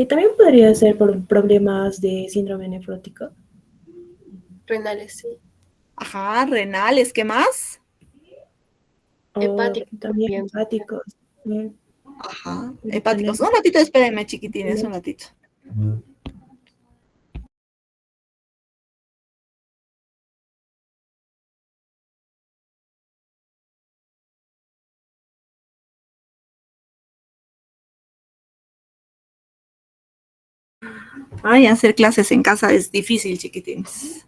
También podría ser por problemas de síndrome nefrótico. renales, sí. Ajá, renales, ¿qué más? O Hepático también también. hepáticos. Ajá, Puede tener. hepáticos. Un ratito, espérenme, chiquitines, un ratito. Ay, hacer clases en casa es difícil, chiquitines.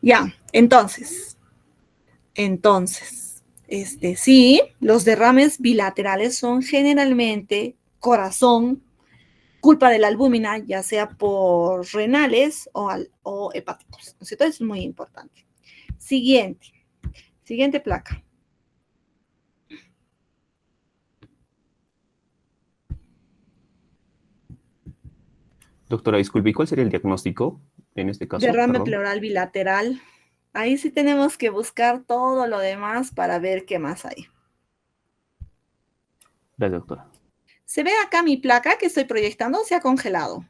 Ya, sí, los derrames bilaterales son generalmente corazón, culpa de la albúmina, ya sea por renales o hepáticos. ¿No es cierto? Eso es muy importante. Siguiente placa. doctora, disculpe, ¿y cuál sería el diagnóstico en este caso? Derrame Perdón. pleural bilateral. Ahí sí tenemos que buscar todo lo demás para ver qué más hay. Gracias, doctora. ¿Se ve acá mi placa que estoy proyectando o se ha congelado?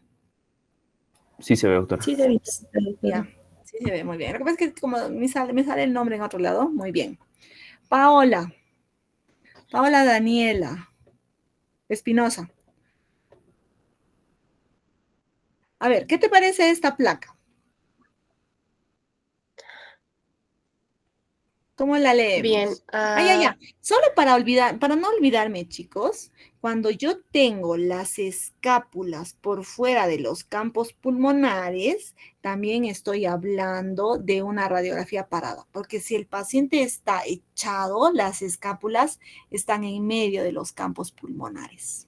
Sí se ve, doctora. Sí, se viste, Ya, doctora. sí se ve muy bien. Lo que pasa es que como me sale el nombre en otro lado, muy bien. Paola Daniela Espinosa. A ver, ¿qué te parece esta placa? ¿Cómo la Bien, leemos? Ya. Solo para no olvidarme, chicos, cuando yo tengo las escápulas por fuera de los campos pulmonares, también estoy hablando de una radiografía parada, porque si el paciente está echado, las escápulas están en medio de los campos pulmonares.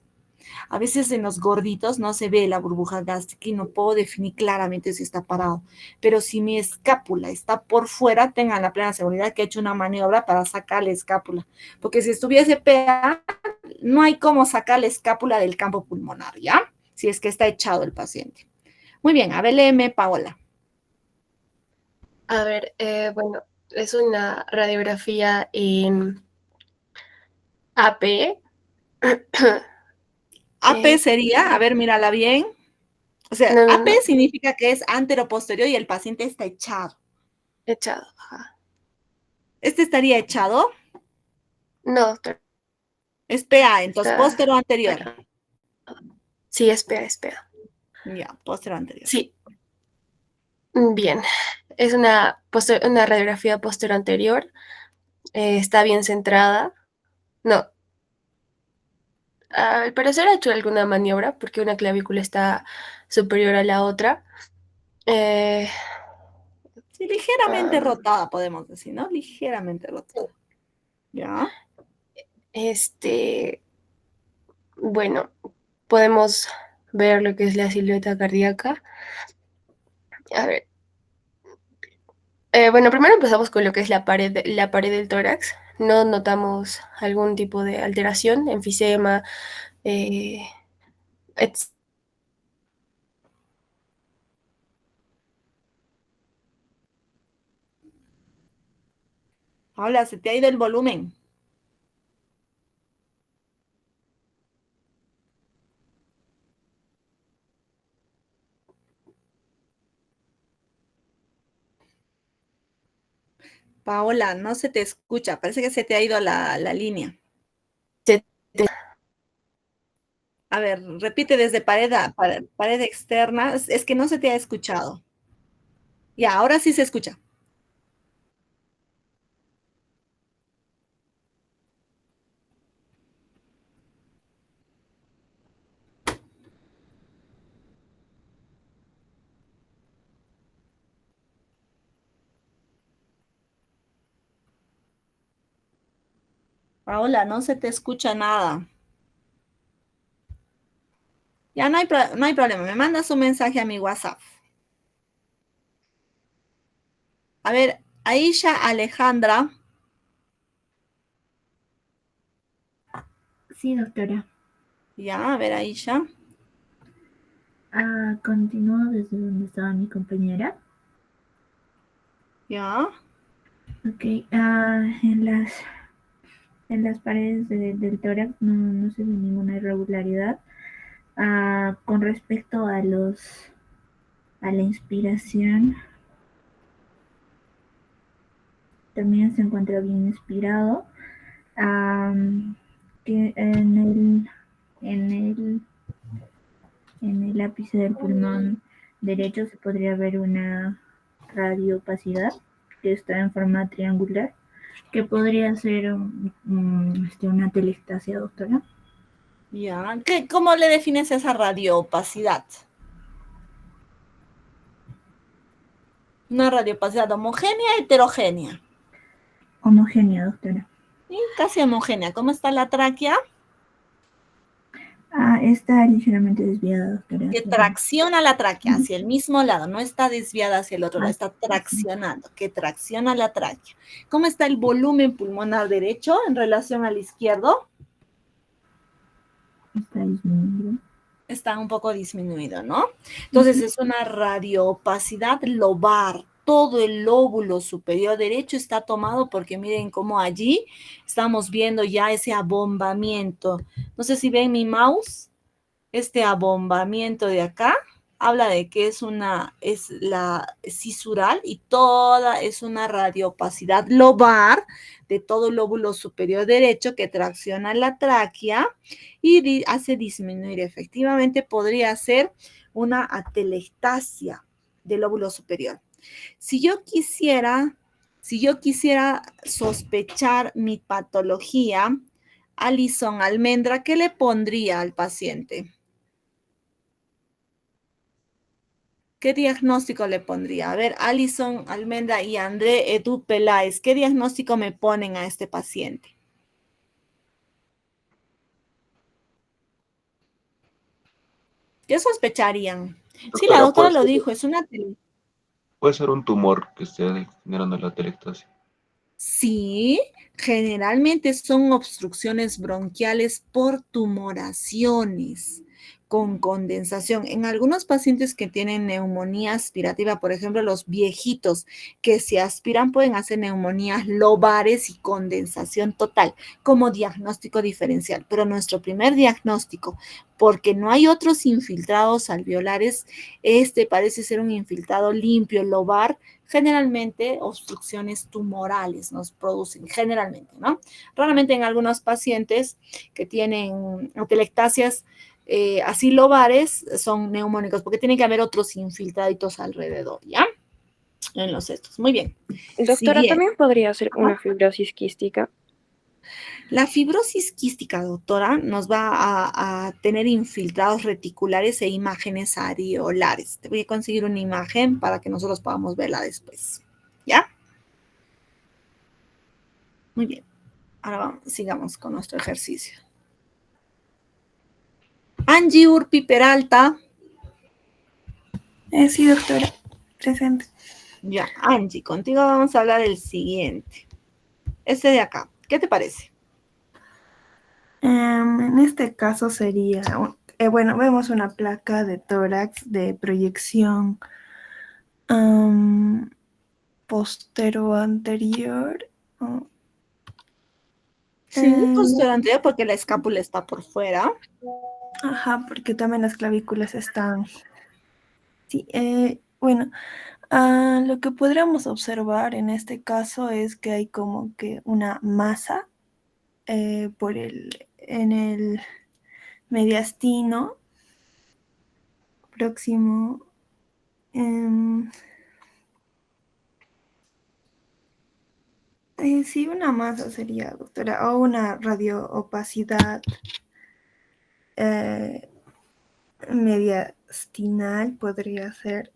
A veces en los gorditos no se ve la burbuja gástrica y no puedo definir claramente si está parado. Pero si mi escápula está por fuera, tengan la plena seguridad que he hecho una maniobra para sacar la escápula. Porque si estuviese pegada, no hay cómo sacar la escápula del campo pulmonar, ¿ya? Si es que está echado el paciente. Muy bien, a ver, léeme, Paola. a ver, bueno, es una radiografía en AP. AP sería, a ver, mírala bien. O sea, No, no, AP no, significa que es anteroposterior y el paciente está echado. echado. Ajá. ¿Este estaría echado? No, doctor, Es PA, entonces está, póstero anterior. perdón. Sí, espera, espera. Ya, póstero anterior. Sí, bien. Es una radiografía posterior anterior. Está bien centrada. No, al parecer ha hecho alguna maniobra porque una clavícula está superior a la otra. Eh, Sí, ligeramente ah, rotada, podemos decir, ¿no? Ligeramente rotada. ¿Ya? este, bueno, podemos ver lo que es la silueta cardíaca. A ver, bueno, primero empezamos con lo que es la pared del tórax. No notamos algún tipo de alteración, enfisema, eh, etc. Hola, se te ha ido el volumen. Paola, no se te escucha. Parece que se te ha ido la línea. A ver, repite desde pared externa. Es que no se te ha escuchado. Ya, ahora sí se escucha. Paola, no se te escucha nada. Ya no hay problema. Me mandas un mensaje a mi WhatsApp. A ver, Aisha Alejandra. Sí, doctora. Ya, a ver, Aisha. Continúo desde donde estaba mi compañera. Ya. Ok, en las paredes del tórax no se ve ninguna irregularidad. Con respecto a la inspiración, también se encuentra bien inspirado. Que en el, en el ápice del pulmón derecho se podría ver una radioopacidad que está en forma triangular, que podría ser una telestasia, doctora. Ya. ¿Cómo le defines esa radioopacidad? Una radioopacidad homogénea, heterogénea. Homogénea, doctora. Sí, casi homogénea. ¿Cómo está la tráquea? Está ligeramente desviada, doctora. Que tracciona la tráquea hacia el mismo lado, no está desviada hacia el otro lado, Ah, está traccionando, que tracciona la tráquea. ¿Cómo está el volumen pulmonar derecho en relación al izquierdo? está disminuido. Está un poco disminuido, ¿no? Entonces es una radioopacidad lobar. Todo el lóbulo superior derecho está tomado porque miren cómo allí estamos viendo ya ese abombamiento. No sé si ven mi mouse, este abombamiento de acá habla de que es la cisural y toda es una radioopacidad lobar de todo el lóbulo superior derecho que tracciona la tráquea y hace disminuir. Efectivamente, podría ser una atelectasia del lóbulo superior. Si yo quisiera Si yo quisiera sospechar mi patología, Alison Almendra, ¿qué le pondría al paciente? ¿Qué diagnóstico le pondría? A ver, Alison Almendra y André Edu Peláez, ¿qué diagnóstico me ponen a este paciente? ¿Qué sospecharían? Sí, la Doctora, doctora lo dijo, es una... puede ser un tumor que esté generando la atelectasia. Sí, generalmente son obstrucciones bronquiales por tumoraciones con condensación. En algunos pacientes que tienen neumonía aspirativa, por ejemplo, los viejitos que se aspiran pueden hacer neumonías lobares y condensación total como diagnóstico diferencial. Pero nuestro primer diagnóstico, porque no hay otros infiltrados alveolares, este parece ser un infiltrado limpio lobar. Generalmente obstrucciones tumorales nos producen, generalmente, ¿no? Raramente en algunos pacientes que tienen atelectasias así lobares son neumónicos, porque tiene que haber otros infiltraditos alrededor, ¿ya? En los estos. Muy bien. Doctora, Siguiente. también podría ser Ajá. una fibrosis quística. La fibrosis quística, doctora, nos va a tener infiltrados reticulares e imágenes areolares. Te voy a conseguir una imagen para que nosotros podamos verla después. ¿Ya? Muy bien. Ahora sigamos con nuestro ejercicio. Angie Urpi Peralta. Sí, doctora. Presente. Ya, Angie, contigo vamos a hablar del siguiente. Este de acá. ¿Qué te parece? En este caso sería, bueno, vemos una placa de tórax de proyección postero-anterior. Sí, posterior anterior porque la escápula está por fuera. Ajá, porque también las clavículas están... Sí, bueno, lo que podríamos observar en este caso es que hay como que una masa en el mediastino próximo. Sí, una masa sería, doctora, o una radioopacidad mediastinal podría ser.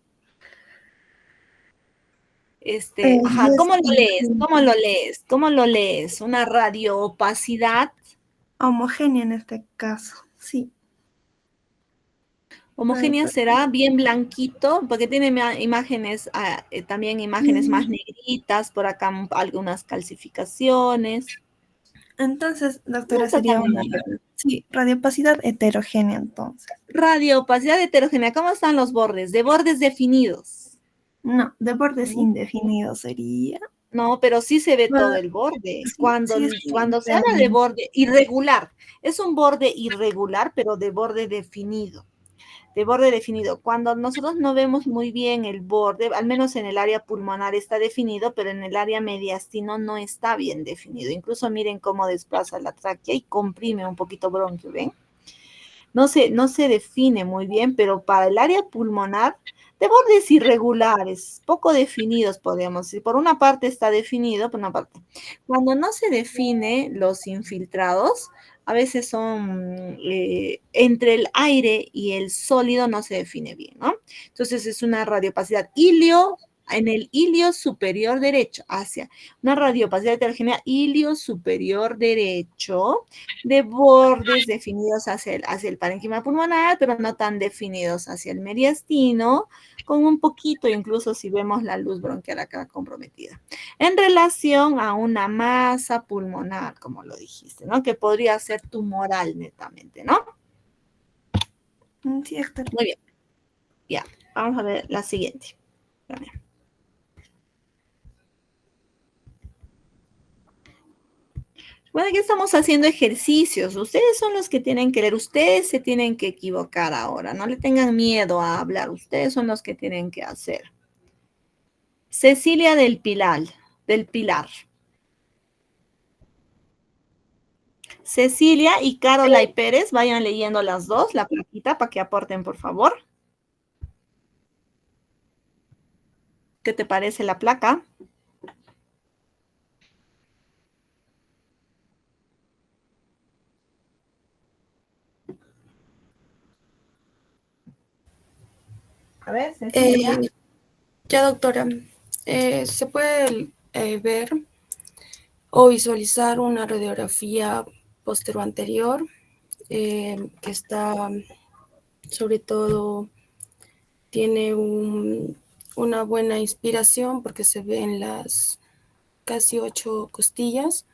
Ajá, Y ¿cómo es lo lees? ¿Cómo lo lees? ¿Cómo lo lees? Una radioopacidad. homogénea en este caso, sí. Homogénea será bien blanquito, porque tiene imágenes, también imágenes más negritas, por acá algunas calcificaciones. Entonces, doctora, No está sería tan una homogénea. radiopacidad heterogénea entonces. Radioopacidad heterogénea, ¿cómo están los bordes? De bordes definidos. No, de bordes ¿No? indefinidos sería. No, pero sí se ve todo Bueno, el borde. sí, sí, Cuando se habla de borde irregular, es un borde irregular, pero de borde definido. De borde definido. Cuando nosotros no vemos muy bien el borde, al menos en el área pulmonar está definido, pero en el área mediastino no está bien definido. Incluso miren cómo desplaza la tráquea y comprime un poquito bronquio, ¿ven? No se define muy bien, pero para el área pulmonar, de bordes irregulares, poco definidos, podríamos decir. Por una parte está definido, por una parte. Cuando no se define los infiltrados, a veces son entre el aire y el sólido no se define bien, ¿no? Entonces es una radiopacidad en el ilio superior derecho, hacia una radiopacidad heterogénea ilio superior derecho, de bordes definidos hacia el parénquima pulmonar, pero no tan definidos hacia el mediastino, con un poquito, incluso si vemos la luz bronquial acá comprometida, en relación a una masa pulmonar, como lo dijiste, ¿no? Que podría ser tumoral netamente, ¿no? Sí, doctora. Muy bien. Ya, vamos a ver la siguiente. Bueno, aquí estamos haciendo ejercicios. Ustedes son los que tienen que leer. Ustedes se tienen que equivocar ahora. No le tengan miedo a hablar. Ustedes son los que tienen que hacer. Cecilia del Pilar. Cecilia y Carola y Pérez, vayan leyendo las dos, la plaquita, para que aporten, por favor. ¿Qué te parece la placa? A ver, Cecilia. Ya, doctora, se puede ver o visualizar una radiografía posterior-anterior que está, sobre todo, tiene una buena inspiración porque se ven las casi 8 costillas.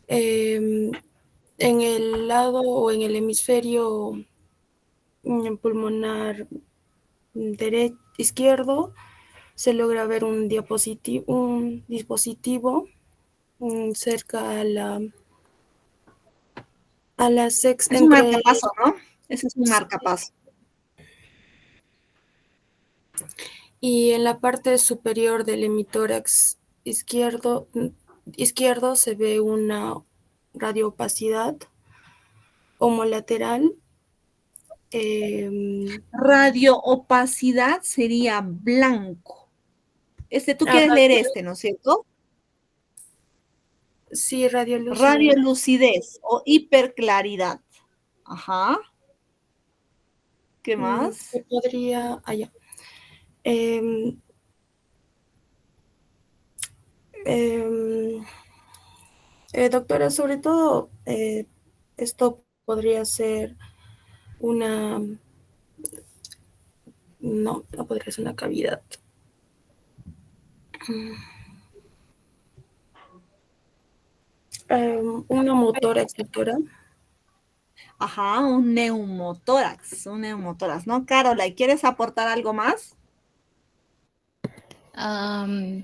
En el lado o en el hemisferio pulmonar izquierdo se logra ver un dispositivo cerca a la Es un marcapaso, ¿no? Ese es un marcapaso. Y en la parte superior del hemitórax izquierdo se ve una radioopacidad homolateral. Radioopacidad sería blanco. Tú quieres leer ¿no es cierto? Sí, radiolucidez. Radiolucidez o hiperclaridad. Ajá. ¿Qué más? Se podría... allá. Doctora, sobre todo, esto podría ser no podría ser una cavidad. Un neumotórax, doctora. Ajá, un neumotórax, ¿no? Carola, ¿quieres aportar algo más?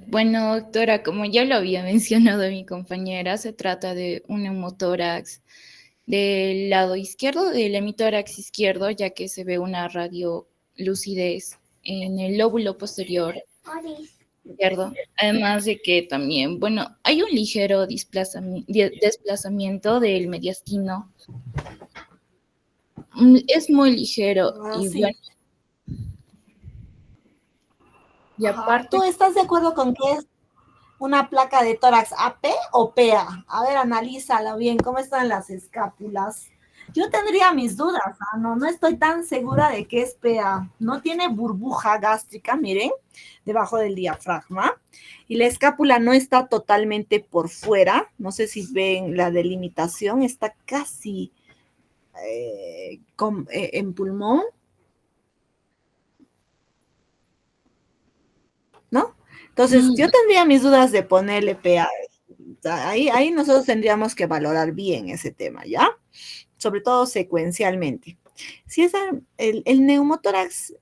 Bueno, doctora, como ya lo había mencionado mi compañera, se trata de un neumotórax del lado izquierdo del hemitórax izquierdo, ya que se ve una radiolucidez en el lóbulo posterior izquierdo. Además de que también, bueno, hay un ligero desplazamiento del mediastino. Es muy ligero y sí. bueno. Y aparte, ¿Tú estás de acuerdo con que es una placa de tórax AP o PA? A ver, analízala bien, ¿cómo están las escápulas? Yo tendría mis dudas, no estoy tan segura de que es PA. No tiene burbuja gástrica, miren, debajo del diafragma. Y la escápula no está totalmente por fuera. No sé si ven la delimitación, está casi en pulmón. ¿No? Entonces, yo tendría mis dudas de ponerle PA. Ahí nosotros tendríamos que valorar bien ese tema, ¿ya? Sobre todo secuencialmente. Si es el neumotórax,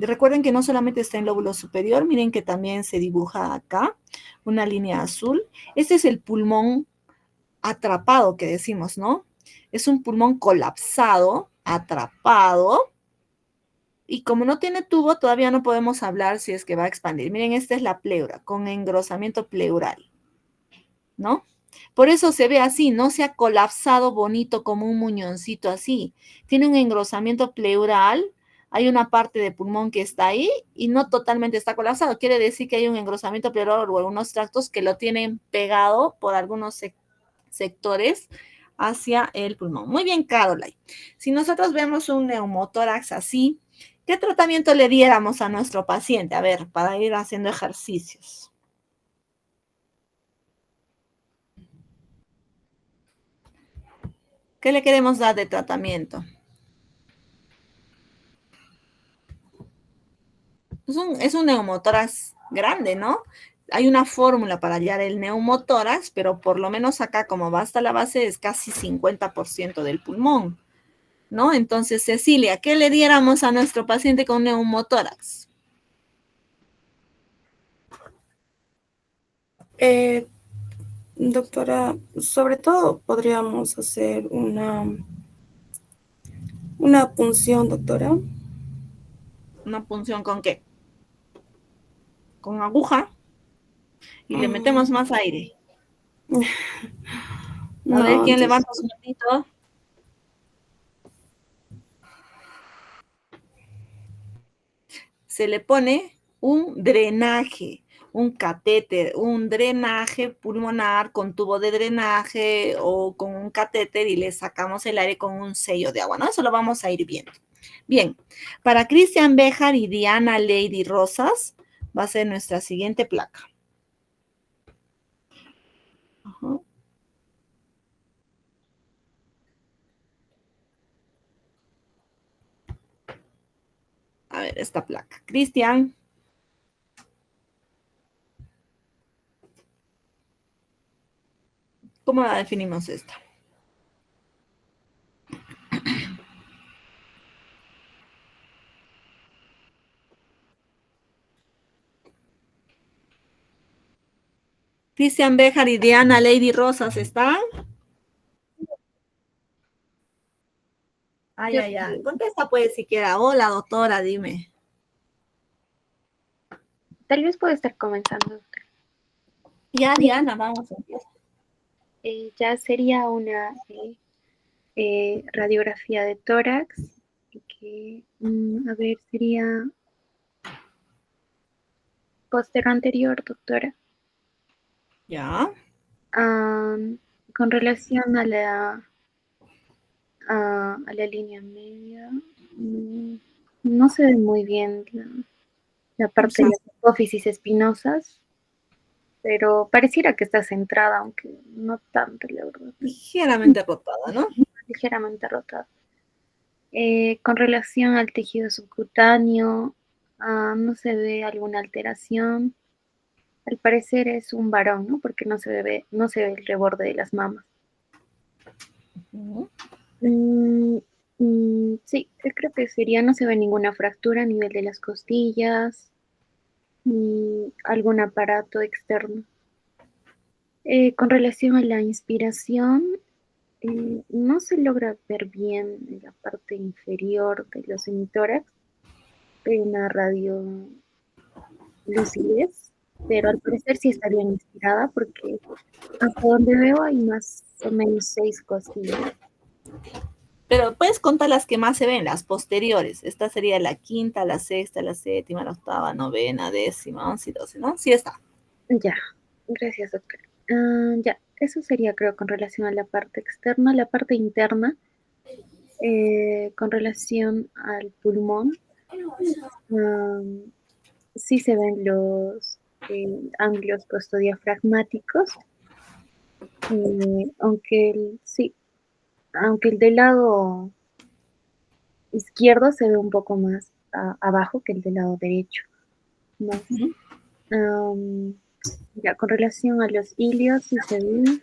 recuerden que no solamente está en lóbulo superior, miren que también se dibuja acá una línea azul. Este es el pulmón atrapado que decimos, ¿no? Es un pulmón colapsado, atrapado, y como no tiene tubo, todavía no podemos hablar si es que va a expandir. Miren, esta es la pleura, con engrosamiento pleural, ¿no? Por eso se ve así, no se ha colapsado bonito como un muñoncito así. Tiene un engrosamiento pleural, hay una parte de pulmón que está ahí y no totalmente está colapsado. Quiere decir que hay un engrosamiento pleural o algunos tractos que lo tienen pegado por algunos sectores hacia el pulmón. Muy bien, Caroline. Si nosotros vemos un neumotórax así, ¿qué tratamiento le diéramos a nuestro paciente? A ver, para ir haciendo ejercicios. ¿Qué le queremos dar de tratamiento? Es un neumotórax grande, ¿no? Hay una fórmula para hallar el neumotórax, pero por lo menos acá, como va hasta la base, es casi 50% del pulmón, ¿no? Entonces, Cecilia, ¿qué le diéramos a nuestro paciente con neumotórax? Doctora, sobre todo podríamos hacer una punción, doctora. ¿Una punción con qué? Con aguja y le metemos más aire. A ver, ¿quién levanta su manito? Se le pone un drenaje, un catéter, un drenaje pulmonar con tubo de drenaje o con un catéter y le sacamos el aire con un sello de agua, ¿no? Eso lo vamos a ir viendo. Bien, para Cristian Béjar y Diana Lady Rosas va a ser nuestra siguiente placa. Ajá. A ver, esta placa. Cristian. ¿Cómo la definimos esta? Cristian Béjar y Diana Lady Rosas, ¿están? Ay, ay, ay. Contesta pues siquiera. Hola, doctora, dime. Tal vez puede estar comenzando, doctora. Ya, Diana, vamos a empezar. Ya sería una radiografía de tórax, que, a ver, sería póster anterior, doctora. Ya. Con relación a la línea media, no se ve muy bien la parte de las hipófisis espinosas, pero pareciera que está centrada, aunque no tanto, la verdad. Ligeramente rotada, ¿no? Ligeramente rotada. Con relación al tejido subcutáneo, no se ve alguna alteración. Al parecer es un varón, ¿no? Porque no se ve el reborde de las mamas. Sí, yo creo que sería, no se ve ninguna fractura a nivel de las costillas, ni algún aparato externo. Con relación a la inspiración, no se logra ver bien en la parte inferior de los hemitórax, hay una radiolucidez, pero al parecer sí está bien inspirada porque hasta donde veo hay más o menos 6 costillas. Pero puedes contar las que más se ven, las posteriores. Esta sería la quinta, la sexta, la séptima, la octava, novena, décima, 11 y 12, ¿no? Sí está. Ya, gracias, doctor. Ya, eso sería, creo, con relación a la parte externa. La parte interna, con relación al pulmón, sí se ven los ángulos costodiafragmáticos, aunque el del lado izquierdo se ve un poco más abajo que el del lado derecho. Más. Ya, con relación a los ilios, sí se ve,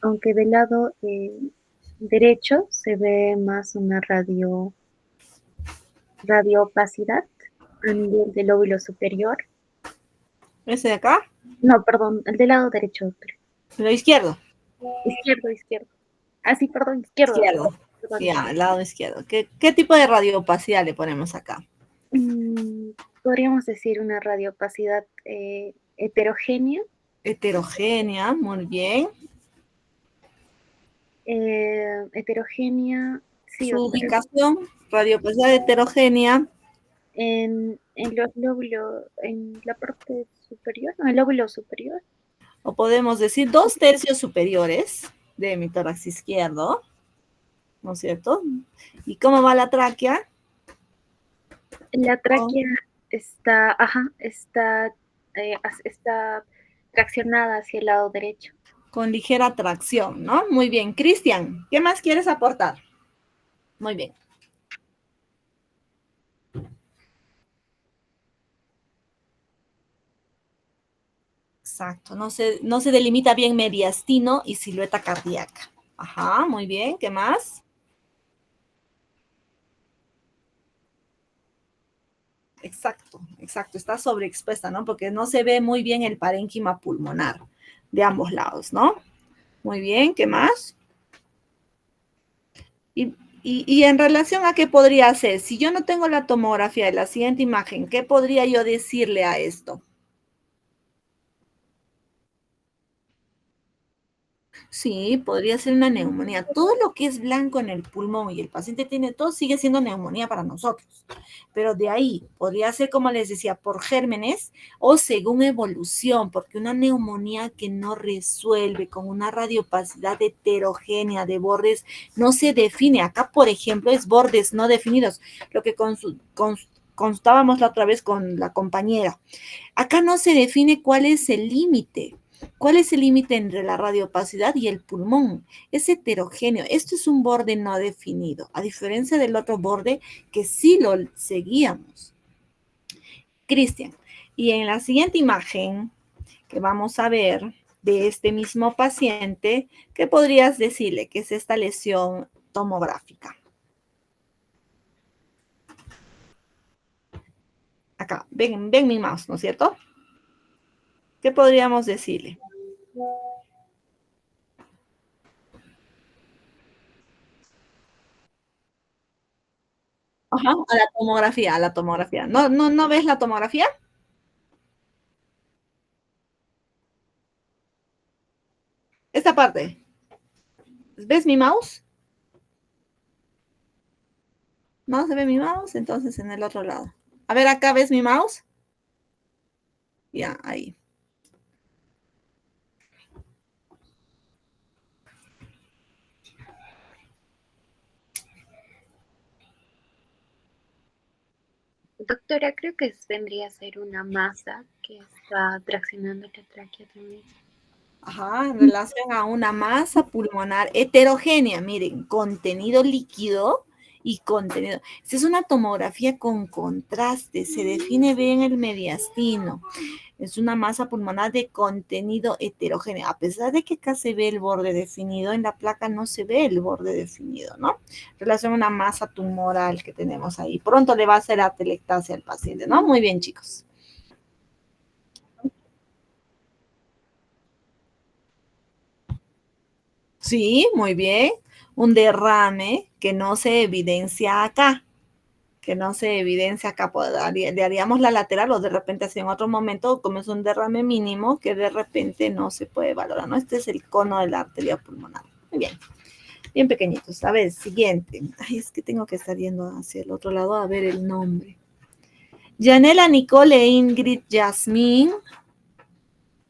aunque del lado derecho se ve más una radioopacidad a nivel del lóbulo superior. ¿Ese de acá? No, perdón, el del lado derecho, doctor. ¿El lado izquierdo? Izquierdo. Ah, sí, perdón, izquierdo. Izquierdo. Perdón. Ya, el lado izquierdo. ¿Qué tipo de radioopacidad le ponemos acá? Podríamos decir una radioopacidad heterogénea. Heterogénea, muy bien. Heterogénea, sí. Su ubicación, radiopacidad heterogénea. En los lóbulos, en la parte superior, no, el lóbulo superior. O podemos decir 2/3 superiores de mi tórax izquierdo, ¿no es cierto? ¿Y cómo va la tráquea? La tráquea está traccionada hacia el lado derecho. Con ligera tracción, ¿no? Muy bien. Cristian, ¿qué más quieres aportar? Muy bien. Exacto, no se delimita bien mediastino y silueta cardíaca. Ajá, muy bien, ¿qué más? Exacto, está sobreexpuesta, ¿no? Porque no se ve muy bien el parénquima pulmonar de ambos lados, ¿no? Muy bien, ¿qué más? Y en relación a qué podría hacer, si yo no tengo la tomografía de la siguiente imagen, ¿qué podría yo decirle a esto? Sí, podría ser una neumonía. Todo lo que es blanco en el pulmón y el paciente tiene todo sigue siendo neumonía para nosotros. Pero de ahí podría ser, como les decía, por gérmenes o según evolución, porque una neumonía que no resuelve con una radiopacidad heterogénea de bordes no se define. Acá, por ejemplo, es bordes no definidos, lo que constábamos la otra vez con la compañera. Acá no se define cuál es el límite. ¿Cuál es el límite entre la radiopacidad y el pulmón? Es heterogéneo. Esto es un borde no definido, a diferencia del otro borde que sí lo seguíamos. Cristian, y en la siguiente imagen que vamos a ver de este mismo paciente, ¿qué podrías decirle que es esta lesión tomográfica? Acá, ven mi mouse, ¿no es cierto? ¿Qué podríamos decirle? Ajá, a la tomografía, a la tomografía. ¿No ves la tomografía? Esta parte. ¿Ves mi mouse? ¿No se ve mi mouse? Entonces en el otro lado. A ver, acá ves mi mouse. Ya, ahí. Doctora, creo que vendría a ser una masa que está traccionando la tráquea también. Ajá, en relación a una masa pulmonar heterogénea, miren, contenido líquido y contenido. Esta es una tomografía con contraste, se define bien el mediastino. Es una masa pulmonar de contenido heterogéneo. A pesar de que acá se ve el borde definido, en la placa no se ve el borde definido, ¿no? En relación a una masa tumoral que tenemos ahí. Pronto le va a hacer atelectasia al paciente, ¿no? Muy bien, chicos. Sí, muy bien. Un derrame que no se evidencia acá, le haríamos la lateral o de repente así en otro momento, como es un derrame mínimo, que de repente no se puede valorar, ¿no? Este es el cono de la arteria pulmonar. Muy bien, bien pequeñitos. A ver, siguiente. Ay, es que tengo que estar yendo hacia el otro lado a ver el nombre. Yanela Nicole e Ingrid Yasmín.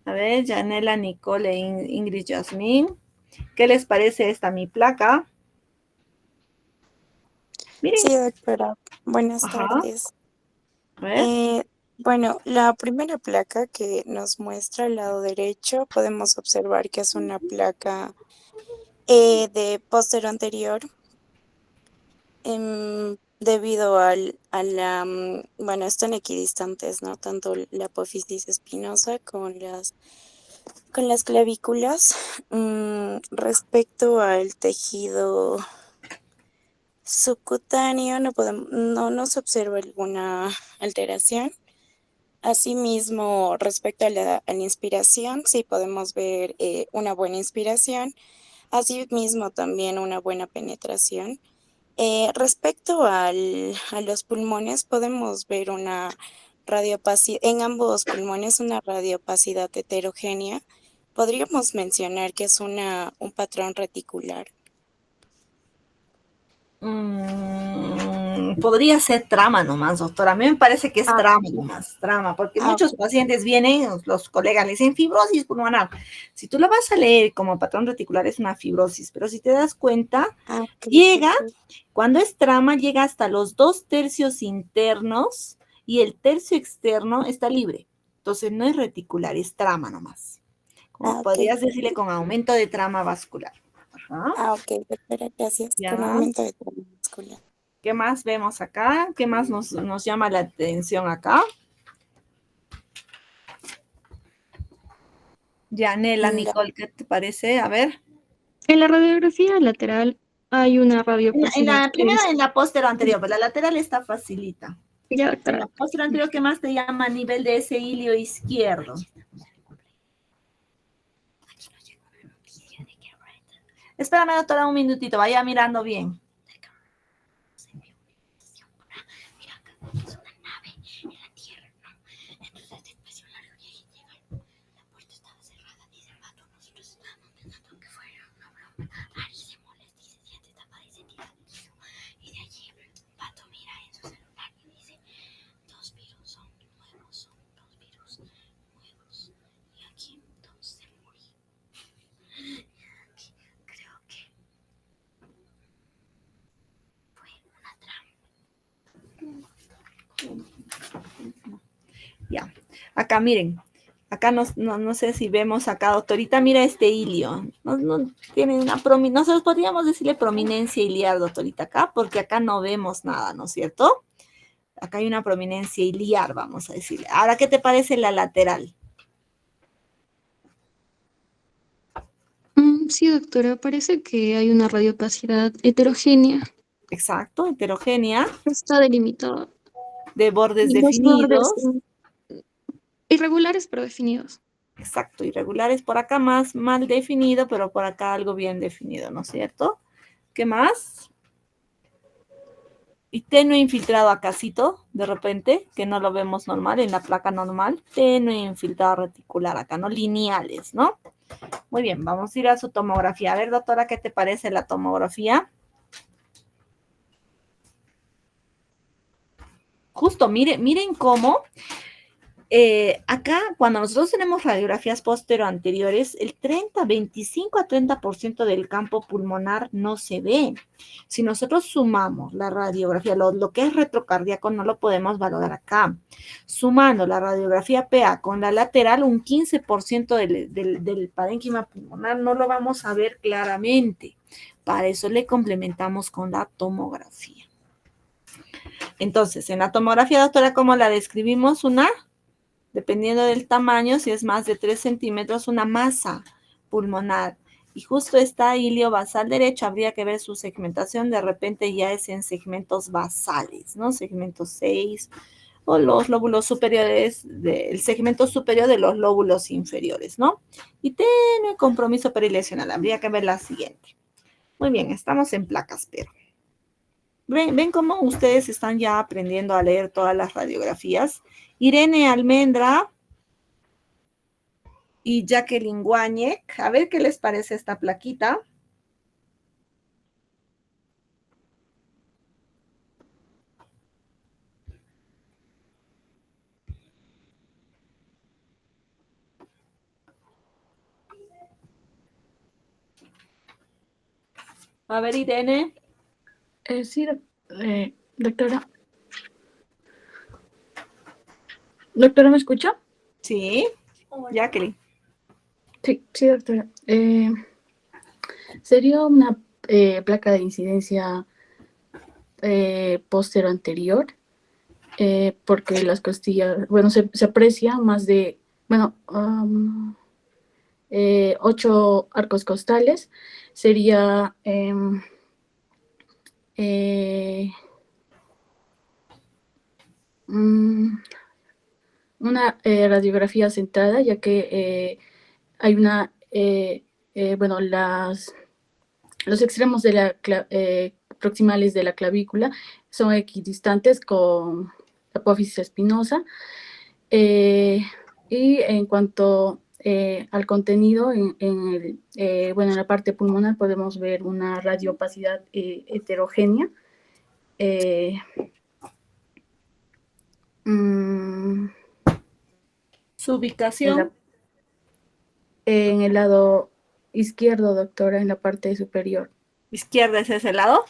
A ver, Yanela Nicole e Ingrid Yasmín. ¿Qué les parece esta mi placa? Miren. Sí, doctora. Buenas Ajá. tardes. A ver. Bueno, la primera placa que nos muestra al lado derecho, podemos observar que es una placa de póster anterior, debido a la, bueno, están equidistantes, ¿no? Tanto la apófisis espinosa con las clavículas. Respecto al tejido subcutáneo, no se observa alguna alteración. Asimismo, respecto a la inspiración, sí podemos ver una buena inspiración, asimismo también una buena penetración. Respecto a los pulmones, podemos ver una radiopacidad, en ambos pulmones una radiopacidad heterogénea. Podríamos mencionar que es un patrón reticular. Podría ser trama nomás, doctora. A mí me parece que es trama nomás, trama, porque muchos pacientes vienen, los colegas le dicen fibrosis pulmonar. Si tú lo vas a leer como patrón reticular es una fibrosis, pero si te das cuenta, cuando es trama, llega hasta los 2/3 internos y el tercio externo está libre. Entonces no es reticular, es trama nomás. Como podrías decirle con aumento de trama vascular. Ajá. Ok, doctora, gracias. Ya. Con aumento de trama vascular. ¿Qué más vemos acá? ¿Qué más nos llama la atención acá? Yanela, Nicole, ¿qué te parece? A ver. En la radiografía lateral hay una radiopacidad. Primero en la póster anterior, pero la lateral está facilita. Ya, En la póster anterior, ¿qué más te llama a nivel de ese hilio izquierdo? Espérame, doctora, un minutito, vaya mirando bien. Ya. Acá, miren. Acá no sé si vemos acá, doctorita, mira este hilio. No tiene una nosotros podríamos decirle prominencia iliar, doctorita, acá, porque acá no vemos nada, ¿no es cierto? Acá hay una prominencia iliar, vamos a decirle. Ahora, ¿qué te parece la lateral? Sí, doctora, parece que hay una radiopacidad heterogénea. Exacto, heterogénea. Está delimitada. De bordes Y los bordes definidos. irregulares pero definidos. Exacto, irregulares por acá más mal definido, pero por acá algo bien definido, ¿no es cierto? ¿Qué más? Y tenue infiltrado acácito, de repente, que no lo vemos normal en la placa normal. Tenue infiltrado reticular acá, ¿no? Lineales, ¿no? Muy bien, vamos a ir a su tomografía. A ver, doctora, ¿qué te parece la tomografía? Justo, miren cómo acá, cuando nosotros tenemos radiografías postero-anteriores, el 25 a 30% del campo pulmonar no se ve. Si nosotros sumamos la radiografía, lo que es retrocardíaco no lo podemos valorar acá. Sumando la radiografía PA con la lateral, un 15% del parénquima pulmonar no lo vamos a ver claramente. Para eso le complementamos con la tomografía. Entonces, en la tomografía, doctora, ¿cómo la describimos? Dependiendo del tamaño, si es más de 3 centímetros, una masa pulmonar. Y justo está ilio basal derecho, habría que ver su segmentación, de repente ya es en segmentos basales, ¿no? Segmento 6 o los lóbulos superiores, el segmento superior de los lóbulos inferiores, ¿no? Y tiene compromiso perilesional, habría que ver la siguiente. Muy bien, estamos en placas, pero ¿ven cómo ustedes están ya aprendiendo a leer todas las radiografías? Irene Almendra y Jacqueline Guañek. A ver qué les parece esta plaquita. A ver, Irene. Sí, doctora. ¿Doctora me escucha? Sí, Jacqueline. Sí, doctora. Sería una placa de incidencia póstero anterior, porque las costillas, bueno, se aprecia más de, 8 arcos costales. Sería una radiografía centrada, ya que hay una, bueno, los extremos de proximales de la clavícula son equidistantes con la apófisis espinosa. Y en cuanto al contenido, bueno, en la parte pulmonar podemos ver una radiopacidad heterogénea. Su ubicación. En el lado izquierdo, doctora, en la parte superior. ¿Izquierda es ese lado?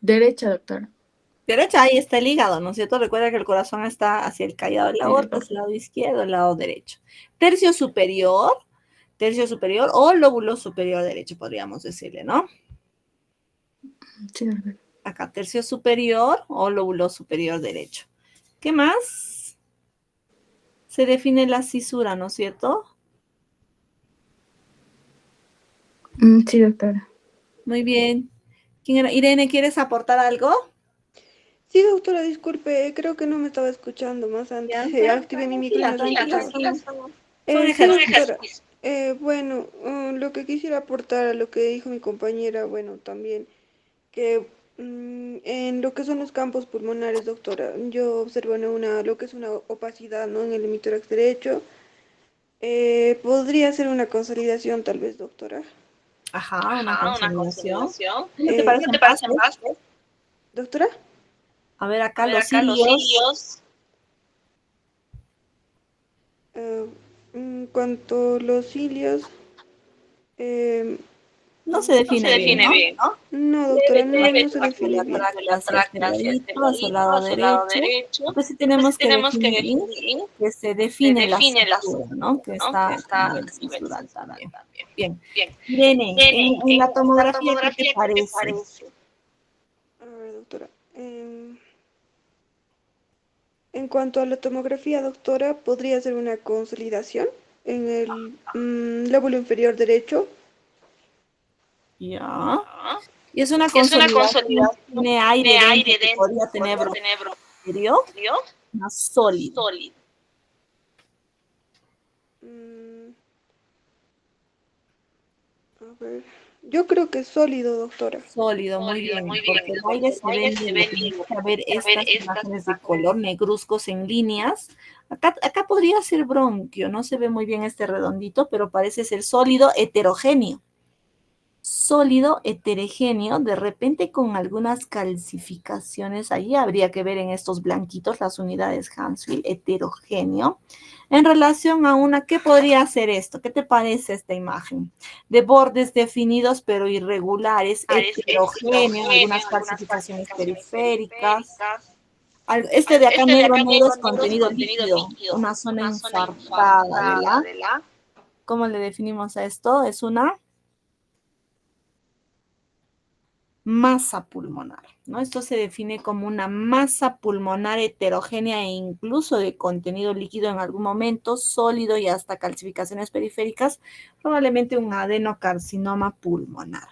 Derecha, doctora. Derecha, ahí está el hígado, ¿no es cierto? Recuerda que el corazón está hacia el callado de la aorta, es el lado izquierdo, el lado derecho. Tercio superior o lóbulo superior derecho, podríamos decirle, ¿no? Sí. Acá, tercio superior o lóbulo superior derecho. ¿Qué más? Se define la cisura, ¿no es cierto? Sí, doctora. Muy bien. ¿Quién era? Irene, ¿quieres aportar algo? Sí, doctora, disculpe, creo que no me estaba escuchando más antes. Activé mi micro. Sí, doctora. Bueno, lo que quisiera aportar a lo que dijo mi compañera, bueno, también, que en lo que son los campos pulmonares, doctora, yo observo lo que es una opacidad, ¿no? En el hemitórax derecho. Podría ser una consolidación, tal vez, doctora. Ajá, una consolidación. ¿Cómo te parecen bases? ¿Doctora? A ver, acá los cilios. En cuanto a los cilios, No se define bien, ¿no? No, doctora, no, Debe no se define bien. hacia este lado derecho. Pues sí tenemos que definir bien que se define la estructura, ¿no? Que está a nivel estructural también. Bien. Irene, en la tomografía, ¿qué te parece? A ver, doctora. En cuanto a la tomografía, doctora, podría ser una consolidación en el lóbulo inferior derecho. Ya. Y es una consolidación, tiene aire dentro que podría tener bronquio, más sólido. A ver, yo creo que es sólido, doctora. Sólido, muy bien, porque el aire se ve libre. Tenemos que ver estas imágenes de color negruzcos en líneas. Acá podría ser bronquio, no se ve muy bien este redondito, pero parece ser sólido heterogéneo. Sólido heterogéneo, de repente con algunas calcificaciones, ahí habría que ver en estos blanquitos las unidades Hansfield, heterogéneo, en relación a una, ¿qué podría ser esto? ¿Qué te parece esta imagen? De bordes definidos pero irregulares, heterogéneo, algunas calcificaciones periféricas. Este de acá negro es contenido líquido, una zona infartada, ¿verdad? ¿Cómo le definimos a esto? Es una masa pulmonar, ¿no? Esto se define como una masa pulmonar heterogénea e incluso de contenido líquido en algún momento, sólido y hasta calcificaciones periféricas, probablemente un adenocarcinoma pulmonar,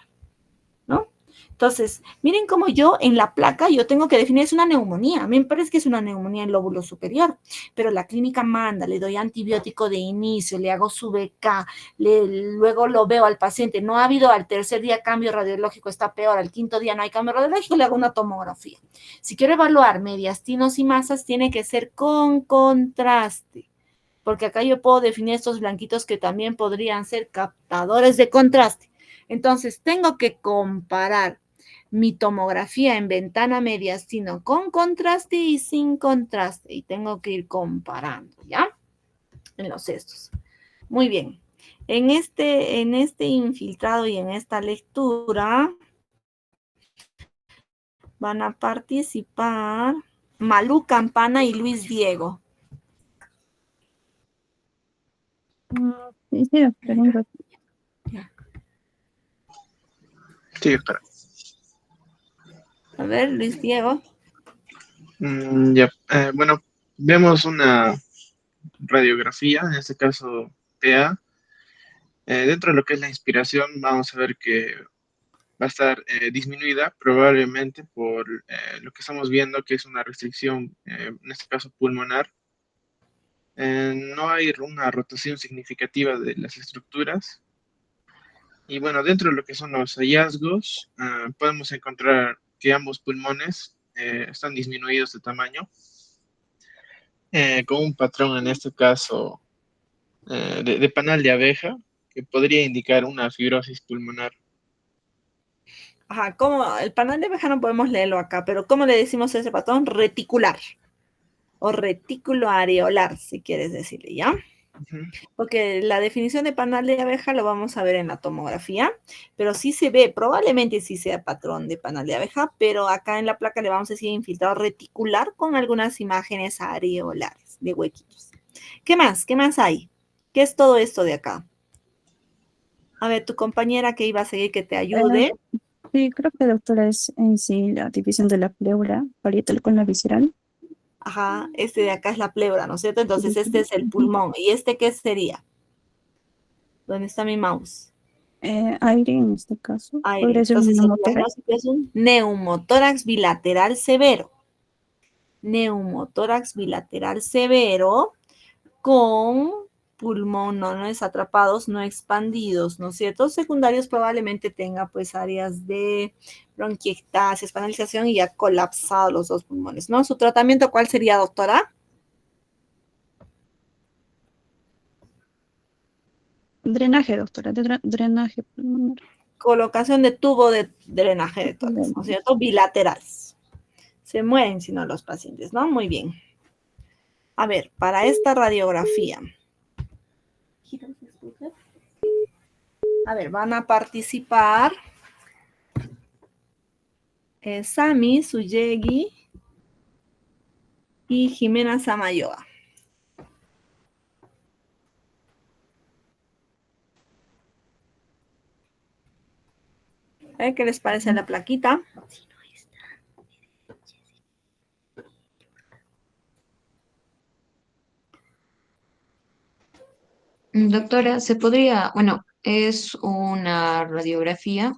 ¿no? Entonces, miren cómo yo en la placa yo tengo que definir, es una neumonía. A mí me parece que es una neumonía en lóbulo superior, pero la clínica manda, le doy antibiótico de inicio, le hago su BK, luego lo veo al paciente. No ha habido al tercer día cambio radiológico, está peor, al quinto día no hay cambio radiológico, le hago una tomografía. Si quiero evaluar mediastinos y masas, tiene que ser con contraste, porque acá yo puedo definir estos blanquitos que también podrían ser captadores de contraste. Entonces, tengo que comparar mi tomografía en ventana mediastino con contraste y sin contraste. Y tengo que ir comparando, ¿ya? En los estos. Muy bien. En este infiltrado y en esta lectura van a participar Malú Campana y Luis Diego. Sí, doctora, un rato. Sí, doctora. A ver, Luis Diego. Ya, bueno, vemos una radiografía, en este caso PA. Dentro de lo que es la inspiración, vamos a ver que va a estar disminuida probablemente por lo que estamos viendo, que es una restricción, en este caso pulmonar. No hay una rotación significativa de las estructuras. Y bueno, dentro de lo que son los hallazgos, podemos encontrar que ambos pulmones están disminuidos de tamaño, con un patrón en este caso de panal de abeja, que podría indicar una fibrosis pulmonar. Ajá, ¿cómo? El panal de abeja no podemos leerlo acá, pero ¿cómo le decimos a ese patrón? Reticular. O retículo areolar, si quieres decirle, ¿ya? Porque la definición de panal de abeja lo vamos a ver en la tomografía, pero sí se ve, probablemente sí sea patrón de panal de abeja, pero acá en la placa le vamos a decir infiltrado reticular con algunas imágenes areolares de huequitos. ¿Qué más? ¿Qué más hay? ¿Qué es todo esto de acá? A ver, tu compañera que iba a seguir que te ayude. Sí, creo que, doctora, es en sí la división de la pleura parietal con la visceral. Ajá, este de acá es la pleura, ¿no es cierto? Entonces este es el pulmón. ¿Y este qué sería? ¿Dónde está mi mouse? Aire en este caso. Aire. Podría ser un Entonces neumotórax. es un neumotórax bilateral severo. Neumotórax bilateral severo con pulmón no atrapados, no expandidos, ¿no es cierto? Secundarios probablemente tenga pues áreas de bronquiectasia, espanalización y ya colapsado los dos pulmones, ¿no? ¿Su tratamiento cuál sería, doctora? Drenaje, doctora, drenaje pulmonar. Colocación de tubo de drenaje de tórax, ¿no es cierto? Bilaterales. Se mueren si no los pacientes, ¿no? Muy bien. A ver, para esta radiografía. A ver, van a participar Sami, Suyegi y Jimena Samayoa. A ver qué les parece la plaquita. Doctora, se podría, bueno, es una radiografía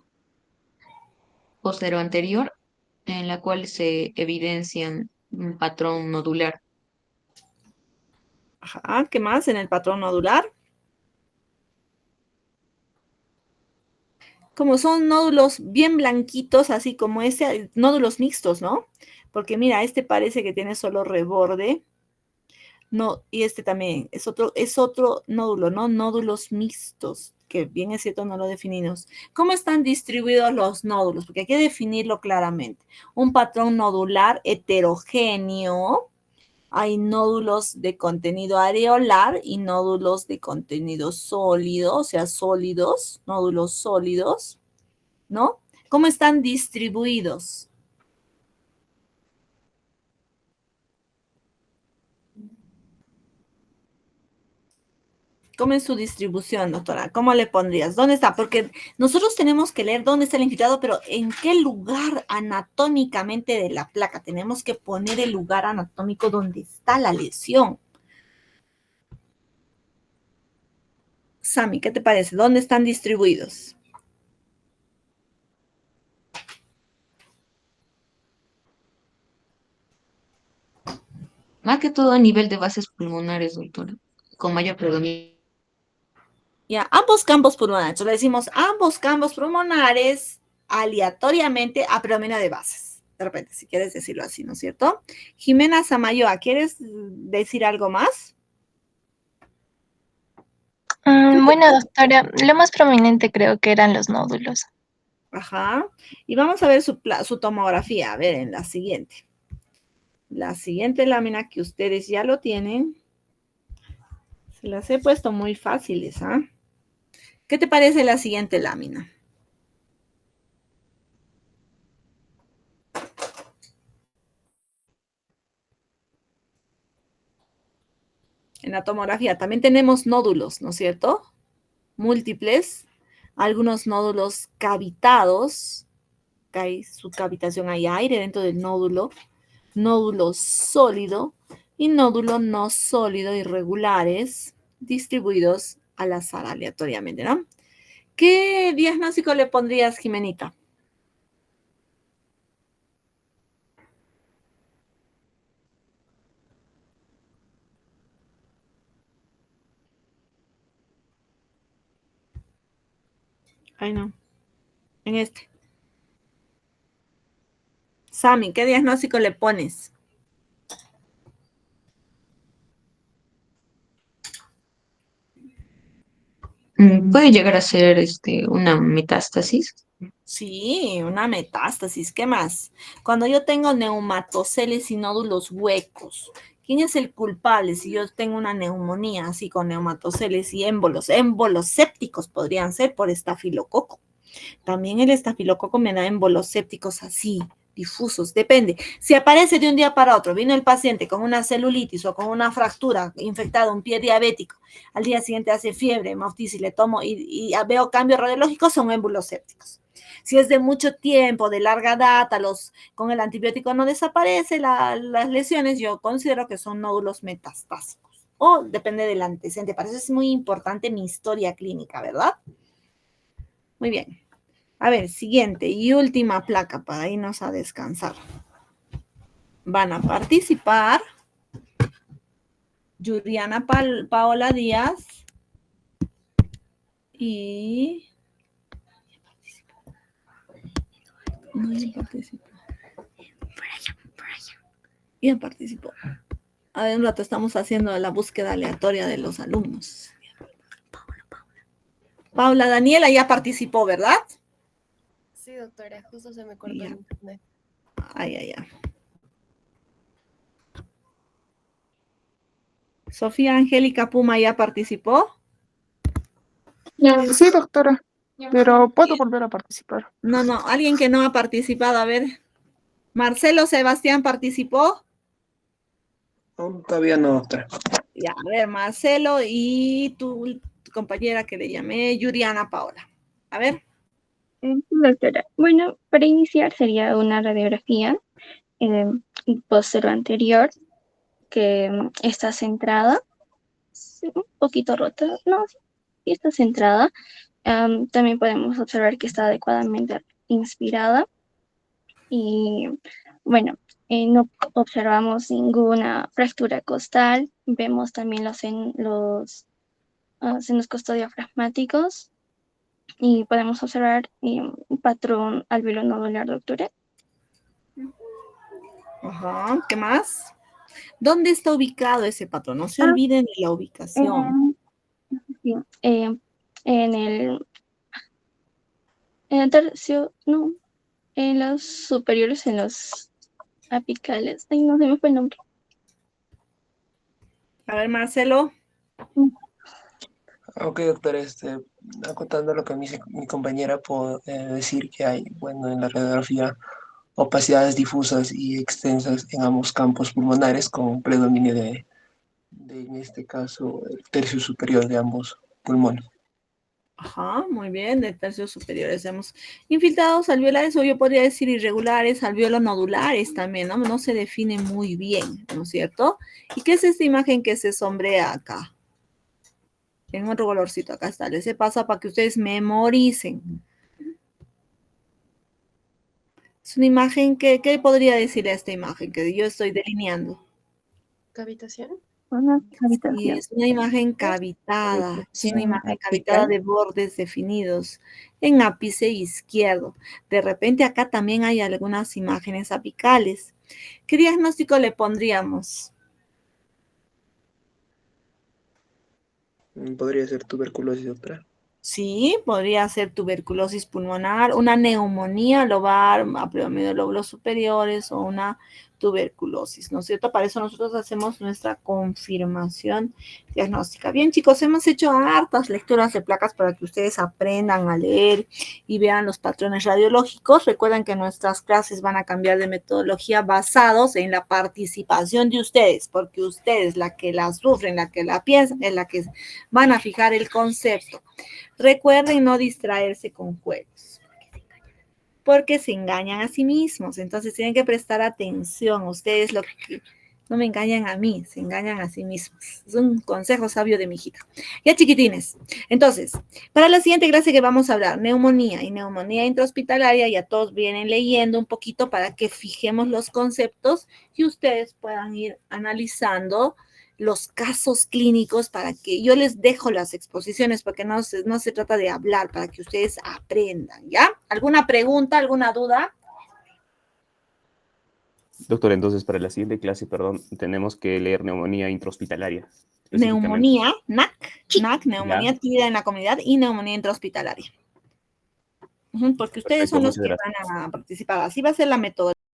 posterior anterior en la cual se evidencian un patrón nodular. Ajá, ¿qué más en el patrón nodular? Como son nódulos bien blanquitos, así como ese, nódulos mixtos, ¿no? Porque mira, este parece que tiene solo reborde. No, y este también es otro nódulo, ¿no? Nódulos mixtos, que bien es cierto, no lo definimos. ¿Cómo están distribuidos los nódulos? Porque hay que definirlo claramente. Un patrón nodular heterogéneo. Hay nódulos de contenido areolar y nódulos de contenido sólido, o sea, sólidos, nódulos sólidos, ¿no? ¿Cómo están distribuidos? ¿Cómo es su distribución, doctora? ¿Cómo le pondrías? ¿Dónde está? Porque nosotros tenemos que leer dónde está el infiltrado, pero ¿en qué lugar anatómicamente de la placa? Tenemos que poner el lugar anatómico donde está la lesión. Sami, ¿qué te parece? ¿Dónde están distribuidos? Más que todo a nivel de bases pulmonares, doctora, con mayor predominio. Ya, ambos campos pulmonares. Entonces le decimos ambos campos pulmonares aleatoriamente a predominio de bases. De repente, si quieres decirlo así, ¿no es cierto? Jimena Samayoa, ¿quieres decir algo más? Bueno, doctora, lo más prominente creo que eran los nódulos. Ajá. Y vamos a ver su tomografía. A ver, en la siguiente. La siguiente lámina que ustedes ya lo tienen. Se las he puesto muy fáciles, ¿ah? ¿Qué te parece la siguiente lámina? En la tomografía también tenemos nódulos, ¿no es cierto? Múltiples, algunos nódulos cavitados, que hay subcavitación, hay aire dentro del nódulo, nódulo sólido y nódulo no sólido irregulares distribuidos al azar aleatoriamente, ¿no? ¿Qué diagnóstico le pondrías, Jimenita? Ay, no. En este. Sami, ¿qué diagnóstico le pones? Puede llegar a ser una metástasis. Sí, una metástasis. ¿Qué más? Cuando yo tengo neumatoceles y nódulos huecos, ¿quién es el culpable si yo tengo una neumonía así con neumatoceles y émbolos? Émbolos sépticos podrían ser por estafilococo. También el estafilococo me da émbolos sépticos así, difusos, depende. Si aparece de un día para otro, vino el paciente con una celulitis o con una fractura infectada, un pie diabético, al día siguiente hace fiebre, hemoftisis, y le tomo y veo cambios radiológicos, son émbolos sépticos. Si es de mucho tiempo, de larga data, con el antibiótico no desaparece las lesiones, yo considero que son nódulos metastásicos. O depende del antecedente. Para eso es muy importante mi historia clínica, ¿verdad? Muy bien. A ver, siguiente y última placa para irnos a descansar. Van a participar Yuriana Paola Díaz y... No, ya participó. Ya participó. A ver, un rato estamos haciendo la búsqueda aleatoria de los alumnos. Paula Daniela ya participó, ¿verdad? Sí, doctora, justo se me cortó el internet. Ay. Sofía Angélica Puma ya participó. Sí, doctora. Pero puedo volver a participar. No, alguien que no ha participado, a ver. Marcelo Sebastián participó. Todavía no, doctora. Ya, a ver, Marcelo y tu compañera que le llamé, Yuriana Paola. A ver. Sí, doctora. Bueno, para iniciar sería una radiografía posterior anterior que está centrada, sí, un poquito rota, no, sí está centrada. También podemos observar que está adecuadamente inspirada y bueno, no observamos ninguna fractura costal. Vemos también los senos costodiafragmáticos y podemos observar un patrón alveolo-nodular, doctora. Ajá, ¿qué más? ¿Dónde está ubicado ese patrón? No se olviden de la ubicación. Sí, en el tercio, no, en los superiores, en los apicales. Ay, no se me fue el nombre. A ver, Marcelo. Ok, doctora, acotando lo que me dice mi compañera, puedo decir que hay, bueno, en la radiografía opacidades difusas y extensas en ambos campos pulmonares con predominio de en este caso, el tercio superior de ambos pulmones. Ajá, muy bien, de tercios superiores. Hemos infiltrados alveolares, o yo podría decir irregulares, alveolo-nodulares también, ¿no? No se define muy bien, ¿no es cierto? ¿Y qué es esta imagen que se sombrea acá? En otro colorcito, acá está. Les pasa para que ustedes memoricen. Es una imagen que, ¿qué podría decirle a esta imagen que yo estoy delineando? ¿Cavitación? Sí, es una imagen cavitada, es una imagen cavitada de bordes definidos en ápice izquierdo. De repente acá también hay algunas imágenes apicales. ¿Qué diagnóstico le pondríamos? Podría ser tuberculosis, doctora. Sí, podría ser tuberculosis pulmonar, una neumonía lobar, aplomio de lóbulos superiores o una tuberculosis, ¿no es cierto? Para eso nosotros hacemos nuestra confirmación diagnóstica. Bien, chicos, hemos hecho hartas lecturas de placas para que ustedes aprendan a leer y vean los patrones radiológicos. Recuerden que nuestras clases van a cambiar de metodología basados en la participación de ustedes, porque ustedes, la que la sufren, la que la piensan, es la que van a fijar el concepto. Recuerden no distraerse con juegos, porque se engañan a sí mismos. Entonces tienen que prestar atención. Ustedes no me engañan a mí, se engañan a sí mismos. Es un consejo sabio de mi hijita. Ya, chiquitines. Entonces, para la siguiente clase que vamos a hablar, neumonía y neumonía intrahospitalaria, ya todos vienen leyendo un poquito para que fijemos los conceptos y ustedes puedan ir analizando los casos clínicos para que yo les dejo las exposiciones, porque no se trata de hablar, para que ustedes aprendan, ¿ya? ¿Alguna pregunta, alguna duda? Doctor, entonces para la siguiente clase, perdón, tenemos que leer neumonía intrahospitalaria. Neumonía, NAC, neumonía adquirida en la comunidad y neumonía intrahospitalaria. Porque ustedes son los que van a participar. Así va a ser la metodología.